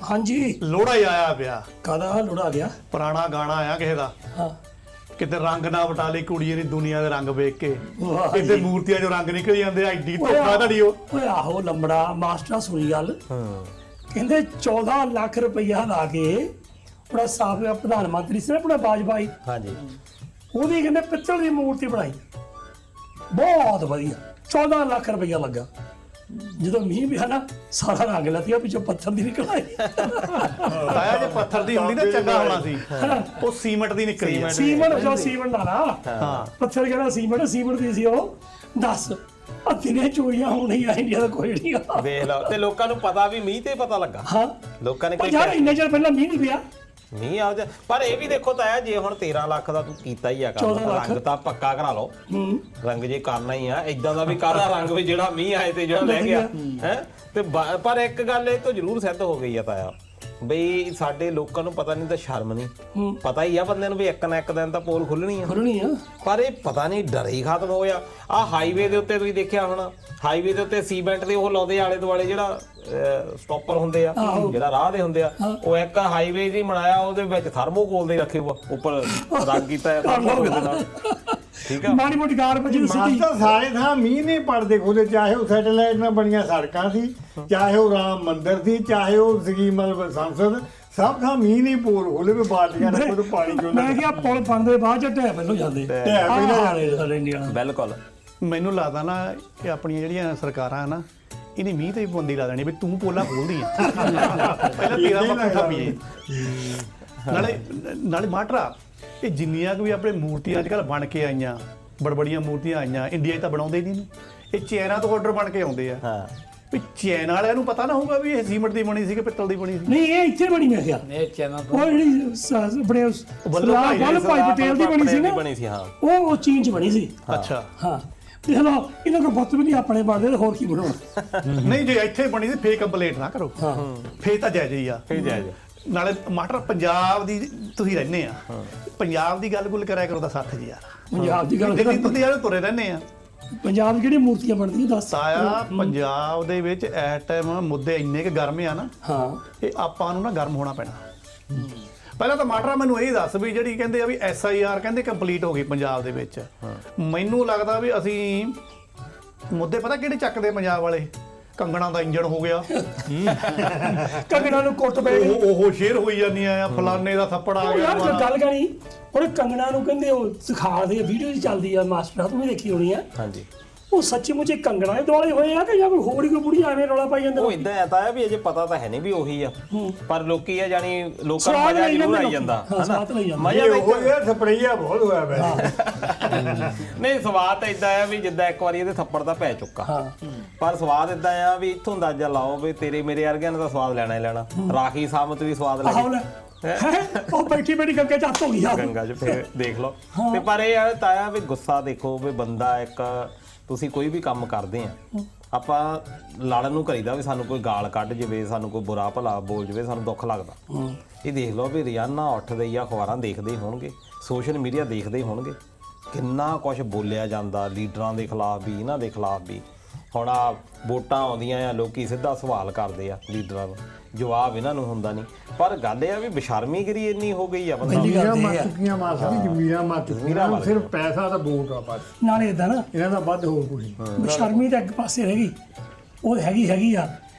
ਹਾਂਜੀ ਲੋੜਾ ਹੀ ਆਇਆ ਪਿਆ। ਕਾਹਦਾ ਲੋੜਾ ਗਿਆ? ਪੁਰਾਣਾ ਗਾਣਾ ਆਇਆ ਕਿਸੇ ਦਾ, ਹਾਂ ਕਿਤੇ ਰੰਗ ਨਾ ਵਟਾਲੀ ਕੁੜੀਏ ਨੀ ਦੁਨੀਆ ਦੇ ਰੰਗ ਵੇਖ ਕੇ, ਵਾਹ ਕਿਤੇ ਜੀ। ਮੂਰਤੀਆਂ ਚੋਂ ਰੰਗ ਨਿਕਲ ਜਾਂਦੇ। ਐਡੀ ਧੋਖਾ ਤੁਹਾਡੀ ਉਹ। ਓਏ ਆਹੋ ਲੰਬੜਾ ਮਾਸਟਰ ਸੁਣੀ ਗੱਲ। ਕਹਿੰਦੇ 14 ਲੱਖ ਰੁਪਈਆ ਲਾ ਕੇ ਆਪਣਾ ਸਾਬਕਾ ਪ੍ਰਧਾਨ ਮੰਤਰੀ ਸੀ ਨਾ ਆਪਣਾ ਵਾਜਪਾਈ, ਹਾਂਜੀ ਉਹਦੀ ਕਹਿੰਦੇ ਪਿੱਤਲ ਦੀ ਮੂਰਤੀ ਬਣਾਈ ਬਹੁਤ ਵਧੀਆ। 14 ਲੱਖ ਰੁਪਈਆ ਲੱਗਾ। ਜਦੋਂ ਮੀਂਹ ਪਿਆ ਨਾ ਸਾਰਾ ਰੰਗ ਲੱਤੀਆ ਪਿੱਛੋਂ ਪੱਥਰ ਦੀ ਨਿਕਲ ਆਈ। ਤਾਇਆ ਜੇ ਪੱਥਰ ਦੀ ਹੁੰਦੀ ਨਾ ਚੰਗਾ ਹੋਣਾ ਸੀ, ਉਹ ਸੀਮੈਂਟ ਦੀ ਨਿਕਲੀ ਆ। ਸੀਮੈਂਟ ਦਾ ਨਾ ਹਾਂ ਪੱਥਰ ਕਿਹੜਾ ਸੀਮੈਂਟ ਦੀ ਸੀ ਉਹ। ਦੱਸ ਦਿਨੇ ਚੋਰੀਆਂ ਹੋਣੀਆਂ ਇੰਡੀਆ ਦਾ ਕੋਈ ਨਹੀਂ ਆ। ਵੇਖ ਲਓ, ਤੇ ਲੋਕਾਂ ਨੂੰ ਪਤਾ ਵੀ ਮੀਂਹ ਤੇ ਪਤਾ ਲੱਗਾ। ਹਾਂ ਲੋਕਾਂ ਨੇ ਪਰ ਯਾਰ ਇੰਨੇ ਚਿਰ ਪਹਿਲਾਂ ਮੀਂਹ ਨਹੀਂ ਪਿਆ। ਮੀਂਹ ਆ ਜਾ, ਪਰ ਇਹ ਵੀ ਦੇਖੋ ਤਾਂ ਜੇ ਹੁਣ 13 ਲੱਖ ਦਾ ਤੂੰ ਕੀਤਾ ਹੀ ਆ ਕੰਮ, 14 ਲੱਖ। ਰੰਗ ਤਾਂ ਪੱਕਾ ਕਰਾ ਲਓ। ਰੰਗ ਜੇ ਕਰਨਾ ਹੀ ਆ, ਇਦਾਂ ਦਾ ਵੀ ਕਾਹਦਾ ਰੰਗ ਵੀ ਜਿਹੜਾ ਮੀਂਹ ਆਏ ਤੇ ਜਿਹੜਾ ਲੈ ਗਿਆ ਹੈ। ਤੇ ਪਰ ਇੱਕ ਗੱਲ ਇਹ ਤੋਂ ਜ਼ਰੂਰ ਸਿੱਧ ਹੋ ਗਈ ਆ ਤਾਇਆ, ਬਈ ਸਾਡੇ ਲੋਕਾਂ ਨੂੰ ਪਤਾ ਨਹੀਂ ਤਾਂ ਸ਼ਰਮ ਨਹੀਂ। ਪਤਾ ਹੀ ਆ ਬੰਦੇ ਨੂੰ ਵੀ ਇੱਕ ਨਾ ਇੱਕ ਦਿਨ ਤਾਂ ਪੋਲ ਖੁੱਲਣੀ ਆ, ਪਰ ਇਹ ਪਤਾ ਨਹੀਂ ਡਰ ਹੀ ਖਤਮ ਹੋਇਆ। ਆ ਹਾਈਵੇ ਦੇ ਉੱਤੇ ਤੁਸੀਂ ਦੇਖਿਆ ਹੋਣਾ, ਹਾਈਵੇ ਦੇ ਉੱਤੇ ਸੀਮੈਂਟ ਦੇ ਉਹ ਲਾਉਂਦੇ ਆਲੇ ਦੁਆਲੇ, ਜਿਹੜਾ ਸਟਾਪਰ ਹੁੰਦੇ ਆ, ਜਿਹੜਾ ਰਾਹ ਦੇ ਹੁੰਦੇ ਆ, ਉਹ ਇੱਕ ਹਾਈਵੇ ਜੀ ਬਣਾਇਆ, ਉਹਦੇ ਵਿੱਚ ਥਰਮੋਕੋਲ ਦੇ ਰੱਖੇ ਉੱਪਰ ਰੰਗ ਕੀਤਾ ਹੈ ਥਰਮੋਕੋਲ ਦੇ ਨਾਲ। ਠੀਕ ਆ, ਮਾੜੀ ਮੋਟੀ ਕਾਰ ਵੱਜੀ ਮਾਸਟਰ ਸਾਰੇ ਥਾਂ ਮੀਂਹ ਨਹੀਂ ਪੜਦੇ ਖੁਦੇ, ਚਾਹੇ ਉਹ ਸੈਟੇਲਾਈਟ ਨਾਲ ਬਣੀਆਂ ਸੜਕਾਂ ਸੀ, ਚਾਹੇ ਉਹ ਰਾਮ ਮੰਦਿਰ ਸੀ, ਚਾਹੇ ਉਹ ਸੀਗੀ ਮਤਲਬ ਸੰਸਦ, ਸਭ ਥਾਂ ਮੀਂਹ ਨਹੀਂ ਪੋਲ ਖੋਲੇ ਵੀ ਬਾਲਟੀਆਂ ਨਾਲ ਕੋਈ ਪਾਣੀ ਚੋਂ। ਮੈਂ ਕਿਹਾ ਪੁਲ ਬਣਦੇ ਬਾਅਦ ਚ ਢਹਿ ਪਹਿਲੋਂ ਜਾਂਦੇ ਸਾਡੇ ਇੰਡੀਆ ਨਾਲ। ਬਿਲਕੁਲ। ਮੈਨੂੰ ਲੱਗਦਾ ਨਾ ਇਹ ਆਪਣੀਆਂ ਜਿਹੜੀਆਂ ਸਰਕਾਰਾਂ ਆ ਨਾ, ਇਹਨੇ ਮੀਂਹ ਤੇ ਵੀ ਪਾਬੰਦੀ ਲਾ ਦੇਣੀ ਵੀ ਤੂੰ ਪੋਲਾ ਖੋਲਦੀ ਆ। ਪਹਿਲਾਂ ਤੇਰਾ ਮੱਥਾ ਪੀਏ। ਨਾਲੇ ਮਾਟਰਾ, ਇਹ ਜਿੰਨੀਆਂ ਕੁ ਵੀ ਆਪਣੇ ਮੂਰਤੀਆਂ ਅੱਜ ਕੱਲ੍ਹ ਬਣ ਕੇ ਆਈਆਂ, ਬੜਬੜੀਆਂ ਮੂਰਤੀਆਂ ਆਈਆਂ, ਇੰਡੀਆ 'ਚ ਤਾਂ ਬਣਾਉਂਦੇ ਨਹੀਂ। ਇਹ ਚਾਈਨਾ ਤੋਂ ਆਰਡਰ ਬਣ ਕੇ ਆਉਂਦੇ ਆ। ਹਾਂ ਵੀ ਚਾਈਨਾ ਵਾਲਿਆਂ ਨੂੰ ਪਤਾ ਨਾ ਹੋਊਗਾ ਵੀ ਇਹ ਸੀਮੈਂਟ ਦੀ ਬਣੀ ਸੀ ਕਿ ਪਿੱਤਲ ਦੀ ਬਣੀ ਸੀ। ਨਹੀਂ ਇਹ ਇੱਥੇ ਬਣੀ ਮੈਂ ਕਿਹਾ ਇਹ ਚੈਨਲ ਉਹ ਜਿਹੜੀ ਆਪਣੇ ਵੱਲਭ ਭਾਈ ਪਟੇਲ ਦੀ ਬਣੀ ਸੀ ਨਾ, ਬਣੀ ਸੀ। ਹਾਂ ਉਹ ਚੀਨ ਚ ਬਣੀ ਸੀ। ਅੱਛਾ ਹਾਂ ਦੇਖ ਲਓ, ਇਹਨਾਂ ਕੋਲ ਬੁੱਤ ਵੀ ਨਹੀਂ ਆਪਣੇ ਬਣਦੇ, ਹੋਰ ਕੀ ਬਣਾਉਣਾ। ਨਹੀਂ, ਜੇ ਇੱਥੇ ਬਣੀ ਸੀ ਫੇਰ ਕੰਪਲੇਂਟ ਨਾ ਕਰੋ, ਫੇਰ ਤਾਂ ਜਾਇਜ਼ ਹੀ ਆ। ਫੇਰ ਜਾਇਜ਼। ਨਾਲੇ ਮਾਟਰ ਪੰਜਾਬ ਦੀ ਤੁਸੀਂ ਰਹਿੰਦੇ ਆ, ਪੰਜਾਬ ਦੀ ਗੱਲ ਗੁੱਲ ਕਰਿਆ ਕਰੋ ਤਾਂ ਸੱਥ ਜੀ ਯਾਰ। ਪੰਜਾਬ ਦੀ ਗੱਲ ਦਿੱਲੀ ਤੁਸੀਂ ਯਾਰ ਤੁਰੇ ਰਹਿੰਦੇ ਆ। ਪੰਜਾਬ ਦੀ ਕਿਹੜੀ ਮੂਰਤੀਆਂ ਬਣਦੀਆਂ ਦੱਸ। ਤਾਇਆ ਪੰਜਾਬ ਦੇ ਵਿੱਚ ਇਸ ਟਾਈਮ ਮੁੱਦੇ ਇੰਨੇ ਕਿ ਗਰਮ ਆ ਨਾ, ਹਾਂ ਇਹ ਆਪਾਂ ਨੂੰ ਨਾ ਗਰਮ ਹੋਣਾ ਪੈਣਾ। ਪਹਿਲਾਂ ਤਾਂ ਮਾਟਰਾ ਮੈਨੂੰ ਇਹ ਦੱਸ ਵੀ ਜਿਹੜੀ ਕਹਿੰਦੇ ਆ ਵੀ SIR ਕਹਿੰਦੇ ਕੰਪਲੀਟ ਹੋ ਗਈ ਪੰਜਾਬ ਦੇ ਵਿੱਚ, ਮੈਨੂੰ ਲੱਗਦਾ ਵੀ ਅਸੀਂ ਮੁੱਦੇ ਪਤਾ ਕਿਹੜੇ ਚੱਕਦੇ ਪੰਜਾਬ ਵਾਲੇ? ਕੰਗਣਾ ਦਾ ਇੰਜਣ ਹੋ ਗਿਆ, ਕੰਗਣਾ ਨੂੰ ਕੁੱਟ ਪੈ ਗਈ, ਉਹ ਸ਼ੇਰ ਹੋਈ ਜਾਂਦੀਆਂ ਆ, ਫਲਾਨੇ ਦਾ ਥੱਪੜ ਆ ਗਿਆ। ਯਾਰ ਗੱਲ ਕਰੀ ਉਹਨੇ ਕੰਗਣਾ ਨੂੰ ਕਹਿੰਦੇ ਉਹ ਸਿਖਾਉਂਦੇ ਵੀਡੀਓ ਚ ਚੱਲਦੀ ਆ ਮਾਸਟਰ, ਤੂੰ ਵੀ ਦੇਖੀ ਹੋਣੀ ਆ। ਹਾਂਜੀ ਉਹ ਸੱਚੀ ਮੁੱਚੇ ਕੰਗਣਾ ਦੇ ਦੁਆਲੇ ਹੋਏ ਆ ਕਿ ਜਾਂ ਕੋਈ ਹੋਰ ਹੀ ਕੋਈ ਬੁੜੀ ਐਵੇਂ ਰੌਲਾ ਪਾਈ ਜਾਂਦੇ? ਉਹ ਇਦਾਂ ਆਤਾ ਹੈ ਵੀ ਅਜੇ ਪਤਾ ਤਾਂ ਹੈ ਨਹੀਂ ਵੀ ਉਹੀ ਆ, ਪਰ ਲੋਕੀ ਆ ਜਾਨੀ ਲੋਕਾਂ ਨੂੰ ਸਵਾਦ ਮਜ਼ਾ ਲਈ ਜ਼ਰੂਰ ਜਾਂਦੇ ਆਈ ਜਾਂਦਾ ਹਾਂ, ਸਵਾਦ ਲਈ ਜਾਂਦੇ। ਮਜ਼ਾ ਇਹ ਉਹ ਯਾਰ ਸਪਰੇਆ ਬਹੁਤ ਹੋਇਆ ਵੈਸੇ। ਨਹੀਂ ਸਵਾਦ ਤਾਂ ਇਦਾਂ ਆ ਵੀ ਜਿੱਦਾਂ ਇੱਕ ਵਾਰੀ ਇਹਦੇ ਥੱਪੜ ਤਾਂ ਪੈ ਚੁੱਕਾ, ਪਰ ਸਵਾਦ ਇਦਾਂ ਆ ਵੀ ਇੱਥੋਂ ਅੰਦਾਜ਼ਾ ਲਾਓ ਵੀ ਤੇਰੇ ਮੇਰੇ ਵਰਗਿਆਂ ਨੇ ਤਾਂ ਸਵਾਦ ਲੈਣਾ ਹੀ ਲੈਣਾ। ਰਾਖੀ ਸਾਮਤ ਵੀ ਸਵਾਦ ਲੱਗੇ, ਉਹ ਬੈਠੀ ਬੈਠੀ ਕਰਕੇ ਚੱਤ ਹੋ ਗਿਆ ਗੰਗਾ 'ਚ, ਫੇਰ ਦੇਖ ਲਓ। ਤੇ ਪਰ ਇਹ ਆ ਤਾਇਆ ਵੀ ਗੁੱਸਾ ਦੇਖੋ ਵੀ ਬੰਦਾ ਇੱਕ, ਤੁਸੀਂ ਕੋਈ ਵੀ ਕੰਮ ਕਰਦੇ ਆ, ਆਪਾਂ ਲੜਨ ਨੂੰ ਕਰੀਦਾ ਵੀ ਸਾਨੂੰ ਕੋਈ ਗਾਲ ਕੱਢ ਜਾਵੇ, ਸਾਨੂੰ ਕੋਈ ਬੁਰਾ ਭਲਾ ਬੋਲ ਜਾਵੇ, ਸਾਨੂੰ ਦੁੱਖ ਲੱਗਦਾ। ਇਹ ਦੇਖ ਲਓ ਵੀ ਰੋਜ਼ਾਨਾ ਉੱਠਦੇ ਜਾਂ ਅਖਬਾਰਾਂ ਦੇਖਦੇ ਹੀ ਹੋਣਗੇ, ਸੋਸ਼ਲ ਮੀਡੀਆ ਦੇਖਦੇ ਹੀ ਹੋਣਗੇ, ਕਿੰਨਾ ਕੁਝ ਬੋਲਿਆ ਜਾਂਦਾ ਲੀਡਰਾਂ ਦੇ ਖਿਲਾਫ ਵੀ, ਇਹਨਾਂ ਦੇ ਖਿਲਾਫ ਵੀ। ਹੁਣ ਆ ਵੋਟਾਂ ਆਉਂਦੀਆਂ ਆ, ਲੋਕੀ ਸਿੱਧਾ ਸਵਾਲ ਕਰਦੇ ਆ ਲੀਡਰਾਂ ਨੂੰ, ਜਵਾਬ ਇਹਨਾਂ ਨੂੰ ਹੁੰਦਾ ਨਹੀਂ। ਪਰ ਗੱਲ ਇਹ ਆ ਵੀ ਬੇਸ਼ਰਮੀਗਰੀ ਇੰਨੀ ਹੋ ਗਈ ਆ ਬੰਦਾ। ਜ਼ਮੀਰਾਂ ਮਰ ਚੁੱਕੀਆਂ ਮਾਸਟਰ ਜੀ, ਜ਼ਮੀਰਾਂ ਮਰ ਚੁੱਕੀਆਂ, ਸਿਰਫ ਪੈਸਾ ਤਾਂ ਵੋਟ ਆ ਬਸ। ਨਾਲੇ ਇਦਾਂ ਨਾ ਇਹਨਾਂ ਦਾ ਵੱਧ ਹੋਰ ਕੁਝ ਨਹੀਂ। ਬੇਸ਼ਰਮੀ ਤਾਂ ਇੱਕ ਪਾਸੇ ਰਹਿ ਗਈ, ਉਹ ਹੈਗੀ ਆ,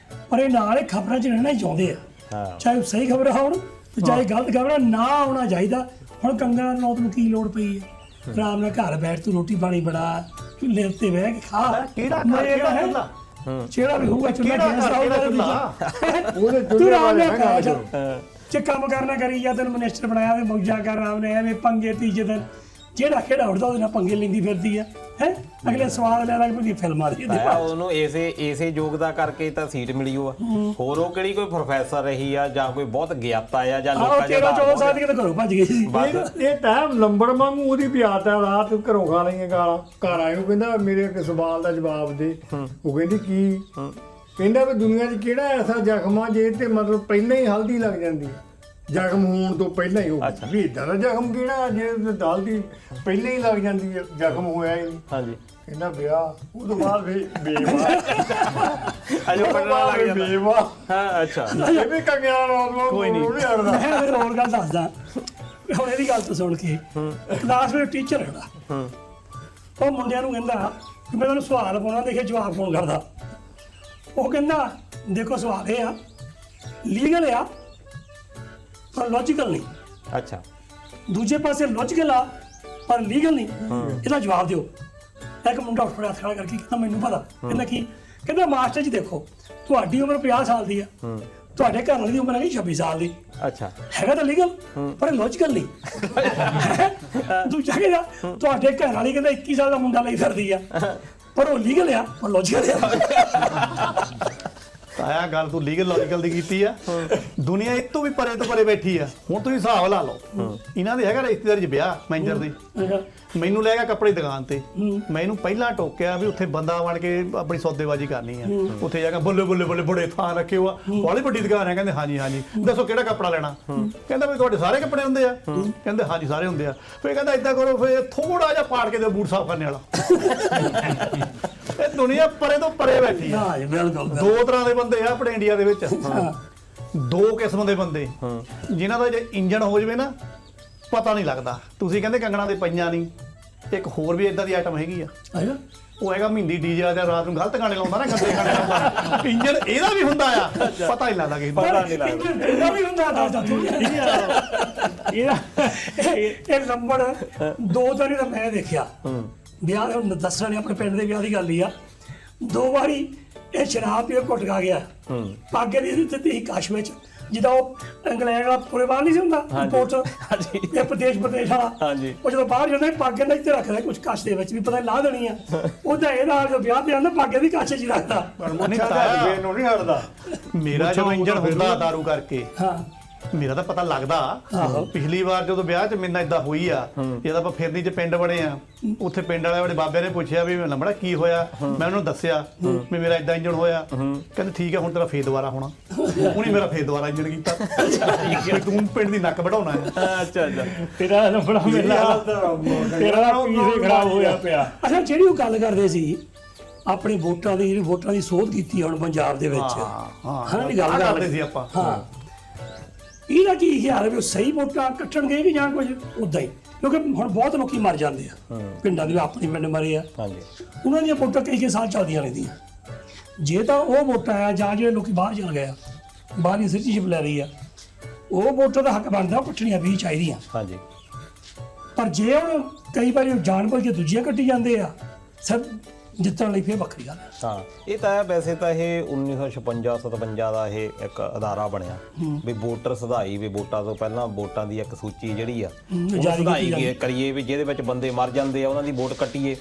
ਪਰ ਇਹ ਨਾਲ ਖਬਰਾਂ 'ਚ ਰਹਿਣਾ ਹੀ ਚਾਹੁੰਦੇ ਆ, ਚਾਹੇ ਸਹੀ ਖਬਰ ਹੋਣ ਤੇ ਚਾਹੇ ਗਲਤ ਖਬਰਾਂ ਨਾ ਆਉਣਾ ਚਾਹੀਦਾ। ਹੁਣ ਕੰਗਣਾ ਰਣੌਤ ਨੂੰ ਕੀ ਲੋੜ ਪਈ ਹੈ? ਆਰਾਮ ਨਾਲ ਘਰ ਬੈਠ, ਤੂੰ ਰੋਟੀ ਪਾਣੀ ਬਣਾ, ਚੁੱਲ੍ਹੇ ਉੱਤੇ ਬਹਿ ਕੇ ਖਾ। ਕਿਹੜਾ ਜਿਹੜਾ ਵੀ ਹੋਊਗਾ ਚੁੱਲ੍ਹਾ ਗੈਸ ਆਊਗਾ, ਉਹਦੇ ਤੂੰ ਆਰਾਮ ਨਾਲ ਖਾ ਜਾ। ਜੇ ਕੰਮ ਕਰਨਾ ਕਰੀ ਜਾ, ਤੈਨੂੰ ਮਿਨਿਸਟਰ ਬਣਾਇਆ ਤੇ ਮੌਜਾਂ ਕਰ, ਆਰਾਮ ਨਾਲ ਐਵੇਂ ਪੰਗੇ ਤੀਜੇ ਦਿਨ ਜਿਹੜਾ ਖੇੜਾ ਉੱਠਦਾ ਉਹਦੇ ਨਾਲ ਪੰਗੇ ਲੈਂਦੀ ਫਿਰਦੀ ਆ। ਅਗਲੇ ਸਵਾਦ ਲੈ ਲੱਗ ਪਈ ਫਿਲਮਾਂ ਦੀ। ਉਹਨੂੰ ਇਸੇ ਯੋਗਤਾ ਕਰਕੇ ਤਾਂ ਸੀਟ ਮਿਲੀ ਆ, ਹੋਰ ਉਹ ਕਿਹੜੀ ਕੋਈ ਪ੍ਰੋਫੈਸਰ ਰਹੀ ਆ ਜਾਂ ਕੋਈ ਬਹੁਤ ਗਿਆਤਾ ਆ ਜਾਂ ਲੋਕਾਂ 13-14 ਸਾਲ ਦੀ ਤਾਂ ਘਰੋਂ ਭੱਜ ਗਈ ਸੀ। ਇਹ ਟਾਈਮ ਲੰਬੜ ਵਾਂਗੂ ਉਹਦੀ ਪਿਆਦਤ ਆ, ਰਾਤ ਘਰੋਂ ਖਾ ਲਈਆਂ ਗਾਲਾਂ, ਘਰ ਆਏ ਉਹ ਕਹਿੰਦਾ ਮੇਰੇ ਇੱਕ ਸਵਾਲ ਦਾ ਜਵਾਬ ਦੇ। ਉਹ ਕਹਿੰਦੀ ਕੀ? ਕਹਿੰਦਾ ਵੀ ਦੁਨੀਆ 'ਚ ਕਿਹੜਾ ਐਸਾ ਜ਼ਖਮ ਆ ਜੇ ਤੇ ਮਤਲਬ ਪਹਿਲਾਂ ਹੀ ਹਲਦੀ ਲੱਗ ਜਾਂਦੀ, ਜ਼ਖਮ ਹੋਣ ਤੋਂ ਪਹਿਲਾਂ ਹੀ। ਉਹ ਵੀ ਇਦਾਂ ਦਾ ਜ਼ਖਮ ਕਿਹੜਾ ਜੇ ਦਾਲ ਦੀ ਪਹਿਲਾਂ ਹੀ ਲੱਗ ਜਾਂਦੀ ਹੈ, ਜ਼ਖਮ ਹੋਇਆ ਹੀ ਨਹੀਂ। ਹਾਂਜੀ ਕਹਿੰਦਾ ਵਿਆਹ ਉਹ ਤੋਂ ਬਾਅਦ ਵੀ ਬੇਵਾ ਅਜੇ ਪੜਨਾ ਲੱਗ ਜਾਂਦਾ ਬੇਵਾ ਹਾਂ ਅੱਛਾ ਇਹ ਵੀ ਕੰਗਿਆ ਰੋਜ਼ ਕੋਈ ਨਹੀਂ। ਨਹੀਂ ਹਟਦਾ ਮੈਂ ਫਿਰ ਹੋਰ ਗੱਲ ਦੱਸਦਾ ਹੁਣ ਇਹਦੀ ਗੱਲ ਤੋਂ ਸੁਣ ਕੇ ਕਲਾਸ ਵਿੱਚ ਟੀਚਰ ਹੈਗਾ ਉਹ ਮੁੰਡਿਆਂ ਨੂੰ ਕਹਿੰਦਾ ਕਿ ਮੈਂ ਤੁਹਾਨੂੰ ਸਵਾਲ ਪਾਉਣਾ ਦੇਖੇ ਜਵਾਬ ਕੌਣ ਕਰਦਾ। ਉਹ ਕਹਿੰਦਾ ਦੇਖੋ ਸਵਾਲ ਇਹ ਆ ਲੀਗਲ ਆ ਪਰ ਲੌਜੀਕਲ ਨਹੀਂ, ਅੱਛਾ ਦੂਜੇ ਪਾਸੇ ਲੌਜੀਕਲ ਆ ਪਰ ਲੀਗਲ ਨਹੀਂ, ਇਹਦਾ ਜਵਾਬ ਦਿਓ। ਇੱਕ ਮੁੰਡਾ ਉੱਠ ਪਿਆ ਹੱਥ ਖੜਾ ਕਰਕੇ ਕਹਿੰਦਾ ਮੈਨੂੰ ਪਤਾ। ਕਹਿੰਦਾ ਕੀ? ਕਹਿੰਦਾ ਮਾਸਟਰ ਜੀ ਦੇਖੋ ਤੁਹਾਡੀ ਉਮਰ 50 ਸਾਲ ਦੀ ਆ, ਤੁਹਾਡੇ ਘਰ ਵਾਲੀ ਦੀ ਉਮਰ ਹੈਗੀ 26 ਸਾਲ ਦੀ, ਅੱਛਾ ਹੈਗਾ ਤਾਂ ਲੀਗਲ ਪਰ ਲੌਜੀਕਲ ਨਹੀਂ। ਦੂਜਾ ਕਹਿੰਦਾ ਤੁਹਾਡੇ ਘਰ ਵਾਲੀ ਕਹਿੰਦਾ 21 ਸਾਲ ਦਾ ਮੁੰਡਾ ਲਈ ਫਿਰਦੀ ਆ ਪਰ ਉਹ ਲੀਗਲ ਆ ਪਰ ਲੌਜੀਕਲ ਆ। ਆਇਆ ਗੱਲ ਤੂੰ ਲੀਗਲ ਲੌਜੀਕਲ ਦੀ ਕੀਤੀ ਆ। ਦੁਨੀਆ ਇਹ ਤੋਂ ਵੀ ਪਰੇ ਤੋਂ ਪਰੇ ਬੈਠੀ ਆ। ਹੁਣ ਤੁਸੀਂ ਹਿਸਾਬ ਲਾ ਲਓ, ਇਹਨਾਂ ਦੇ ਹੈਗਾ ਰਿਸ਼ਤੇਦਾਰੀ 'ਚ ਵਿਆਹ ਮੈਨੇਜਰ ਦੇ, ਮੈਨੂੰ ਲੈ ਗਿਆ ਕੱਪੜੇ ਦੀ ਦੁਕਾਨ ਤੇ, ਮੈਂ ਇਹਨੂੰ ਪਹਿਲਾਂ ਟੋਕਿਆ ਵੀ ਉੱਥੇ ਬੰਦਾ ਬਣ ਕੇ ਆਪਣੀ ਸੌਦੇਬਾਜ਼ੀ ਕਰਨੀ ਆ। ਉੱਥੇ ਜਾ ਕੇ ਬੱਲੇ ਬੱਲੇ ਬੱਲੇ ਬੜੇ ਥਾਂ ਰੱਖੇ ਹੋਆ, ਬਾਹਲੀ ਵੱਡੀ ਦੁਕਾਨ ਹੈ। ਕਹਿੰਦੇ ਹਾਂਜੀ ਹਾਂਜੀ, ਦੱਸੋ ਕਿਹੜਾ ਕੱਪੜਾ ਲੈਣਾ? ਕਹਿੰਦਾ ਵੀ ਤੁਹਾਡੇ ਸਾਰੇ ਕੱਪੜੇ ਹੁੰਦੇ ਆ? ਕਹਿੰਦੇ ਹਾਂਜੀ ਸਾਰੇ ਹੁੰਦੇ ਆ। ਫਿਰ ਕਹਿੰਦਾ ਏਦਾਂ ਕਰੋ, ਫਿਰ ਥੋੜਾ ਜਿਹਾ ਪਾੜ ਕੇ ਦਿਓ ਬੂਟ ਸਾਫ਼ ਕਰਨ ਵਾਲਾ। ਇਹ ਦੁਨੀਆ ਪਰੇ ਤੋਂ ਪਰੇ ਬੈਠੀ ਆ। ਹਾਂ ਜੀ ਬਿਲਕੁਲ ਦੋ ਤਰ੍ਹਾਂ ਦੇ ਬੰਦੇ ਆ ਆਪਣੇ ਇੰਡੀਆ ਦੇ ਵਿੱਚ, ਦੋ ਕਿਸਮ ਦੇ ਬੰਦੇ ਜਿਨ੍ਹਾਂ ਦਾ ਜੇ ਇੰਜਣ ਹੋ ਜਵੇ ਨਾ ਪਤਾ ਨਹੀਂ ਲੱਗਦਾ। ਤੁਸੀਂ ਕਹਿੰਦੇ ਕੰਗਣਾ ਦੇ ਪਈਆਂ ਨਹੀਂ, ਇੱਕ ਹੋਰ ਵੀ ਇਦਾਂ ਦੀ ਆਈਟਮ ਹੈਗੀ ਆ, ਹੈਗਾ ਉਹ ਹੈਗਾ ਮਹਿੰਦੀ ਡੀਜੇ ਵਾਲਾ, ਰਾਤ ਨੂੰ ਗਲਤ ਗਾਣੇ ਲਾਉਂਦਾ ਨਾ, ਗੰਦੇ ਗਾਣੇ ਲਾਉਂਦਾ। ਇੰਜਣ ਇਹਦਾ ਵੀ ਹੁੰਦਾ ਆ, ਪਤਾ ਨਹੀਂ ਲੱਗਦਾ ਕਿਸੇ ਪਤਾ ਨੂੰ। ਨਹੀਂ ਲੱਗਦਾ। ਇਹਦਾ ਵੀ ਹੁੰਦਾ ਦੱਸਦਾ ਤੂੰ ਇਹ ਨੰਬਰ ਦੋ ਵਾਰੀ ਤਾਂ ਮੈਂ ਦੇਖਿਆ ਵਿਆਹ। ਹੁਣ ਦੱਸਣਾ ਨਹੀਂ ਆਪਣੇ ਪਿੰਡ ਦੇ ਵਿਆਹ ਦੀ ਗੱਲ ਹੀ ਆ। ਦੋ ਵਾਰੀ ਇਹ ਸ਼ਰਾਬ ਪੀ ਕੇ ਘੁੱਟ ਖਾ ਗਿਆ, ਪੱਗ ਦੀ ਦਿੱਤੀ ਸੀ ਕਾਸ਼ ਵਿੱਚ, ਜਿੱਦਾਂ ਉਹ ਇੰਗਲੈਂਡ ਵਾਲਾ ਪਰਿਵਾਰ ਨਹੀਂ ਸੀ ਹੁੰਦਾ ਰਿਪੋਰਟ ਇਹ ਪ੍ਰਦੇਸ਼ ਵਾਲਾ, ਹਾਂਜੀ। ਉਹ ਜਦੋਂ ਬਾਹਰ ਜਾਂਦਾ ਪੱਗ ਇਹਨਾਂ ਇੱਥੇ ਰੱਖਦਾ ਕੁਝ ਕਾਸ਼ ਦੇ ਵਿੱਚ ਵੀ ਪਤਾ ਲਾ ਦੇਣੀ ਆ। ਉਹਦਾ ਇਹ ਨਾਲ ਜਦੋਂ ਵਿਆਹ ਤੇ ਆਉਂਦਾ ਪੱਗ ਦੀ ਕਾਸ਼ 'ਚ ਹੀ ਰੱਖਦਾ। ਪਰ ਮੁੱਛਾਂ ਦਾ ਫੇਰ ਨੂੰ ਨਹੀਂ ਹਟਦਾ। ਮੇਰਾ ਜੋ ਇੰਜਣ ਹੁੰਦਾ ਦਾਰੂ ਕਰਕੇ, ਹਾਂ ਮੇਰਾ ਤਾਂ ਪਤਾ ਲੱਗਦਾ। ਪਿਛਲੀ ਵਾਰ ਜਦੋਂ ਵਿਆਹ 'ਚ ਮੇਰੇ ਨਾਲ ਇਦਾਂ ਹੋਈ ਆ, ਜਦ ਆਪਾਂ ਫਿਰਨੀ 'ਚ ਪਿੰਡ ਬੜੇ ਆ, ਉੱਥੇ ਪਿੰਡ ਵਾਲੇ ਬੜੇ ਬਾਬੇ ਨੇ ਪੁੱਛਿਆ ਵੀ ਲੰਬੜਾ ਕੀ ਹੋਇਆ, ਮੈਂ ਉਹਨੂੰ ਦੱਸਿਆ ਵੀ ਮੇਰਾ ਇਦਾਂ ਇੰਜਣ ਹੋਇਆ। ਕਹਿੰਦੇ ਠੀਕ ਹੈ ਹੁਣ ਤੇਰਾ ਫੇਰ ਦੁਬਾਰਾ ਹੋਣਾ। ਉਹਨੇ ਮੇਰਾ ਫੇਰ ਦੁਬਾਰਾ ਇੰਜਣ ਕੀਤਾ ਵੀ ਤੂੰ ਪਿੰਡ ਦੀ ਨੱਕ ਵਢਾਉਣਾ ਹੈ। ਅੱਛਾ ਅੱਛਾ ਤੇਰਾ ਨੰਬੜਾ ਮੇਲਾ ਤੇਰਾ ਪੀਸ ਹੀ ਖਰਾਬ ਹੋਇਆ ਪਿਆ। ਅੱਛਾ ਜਿਹੜੀ ਉਹ ਗੱਲ ਕਰਦੇ ਸੀ ਆਪਣੇ ਵੋਟਾਂ ਦੀ, ਜਿਹੜੀ ਵੋਟਾਂ ਦੀ ਸੋਧ ਕੀਤੀ ਹੁਣ ਪੰਜਾਬ ਦੇ ਵਿੱਚ, ਹਾਂ ਨਹੀਂ ਗੱਲ ਕਰਦੇ ਸੀ ਆਪਾਂ। ਹਾਂ ਇਹਦਾ ਕੀ ਖਿਆਲ ਹੈ ਵੀ ਉਹ ਸਹੀ ਵੋਟਾਂ ਕੱਟਣਗੇ ਕਿ ਜਾਂ ਕੁਝ ਉਦਾਂ ਹੀ? ਕਿਉਂਕਿ ਹੁਣ ਬਹੁਤ ਲੋਕੀ ਮਰ ਜਾਂਦੇ ਆ ਪਿੰਡਾਂ ਦੇ, ਆਪਣੇ ਪਿੰਡ ਮਰੇ ਆ, ਹਾਂਜੀ ਉਹਨਾਂ ਦੀਆਂ ਵੋਟਾਂ ਕਈ ਸਾਲ ਚੱਲਦੀਆਂ ਰਹਿੰਦੀਆਂ। ਜੇ ਤਾਂ ਉਹ ਵੋਟਾਂ ਆ ਜਾਂ ਜਿਹੜੇ ਲੋਕੀ ਬਾਹਰ ਚਲ ਗਏ ਆ, ਬਾਹਰ ਦੀ ਸਿਟੀਜ਼ਨਸ਼ਿਪ ਲੈ ਰਹੀ ਆ, ਉਹ ਵੋਟਾਂ ਦਾ ਹੱਕ ਬਣਦਾ, ਉਹ ਕੱਟਣੀਆਂ ਵੀ ਚਾਹੀਦੀਆਂ। ਹਾਂਜੀ ਪਰ ਜੇ ਹੁਣ ਕਈ ਵਾਰੀ ਜਾਣਬੁੱਝ ਕੇ ਦੂਜੀਆਂ ਕੱਟੀ ਜਾਂਦੇ ਆ ਸਭ ਜਿੱਤਣ ਲਈ, ਫਿਰ ਵੱਖਰੀ ਗੱਲ ਹੈ। ਹਾਂ ਇਹ ਤਾਂ ਹੈ। ਵੈਸੇ ਤਾਂ ਇਹ 1956-57 ਦਾ ਇਹ ਇੱਕ ਅਦਾਰਾ ਬਣਿਆ ਵੀ ਵੋਟਰ ਸੁਧਾਈ, ਵੀ ਵੋਟਾਂ ਤੋਂ ਪਹਿਲਾਂ ਵੋਟਾਂ ਦੀ ਇੱਕ ਸੂਚੀ ਜਿਹੜੀ ਆ ਉਹ ਸੁਧਾਈ ਕਰੀਏ, ਵੀ ਜਿਹਦੇ ਵਿੱਚ ਬੰਦੇ ਮਰ ਜਾਂਦੇ ਆ ਉਹਨਾਂ ਦੀ ਵੋਟ ਕੱਟੀਏ।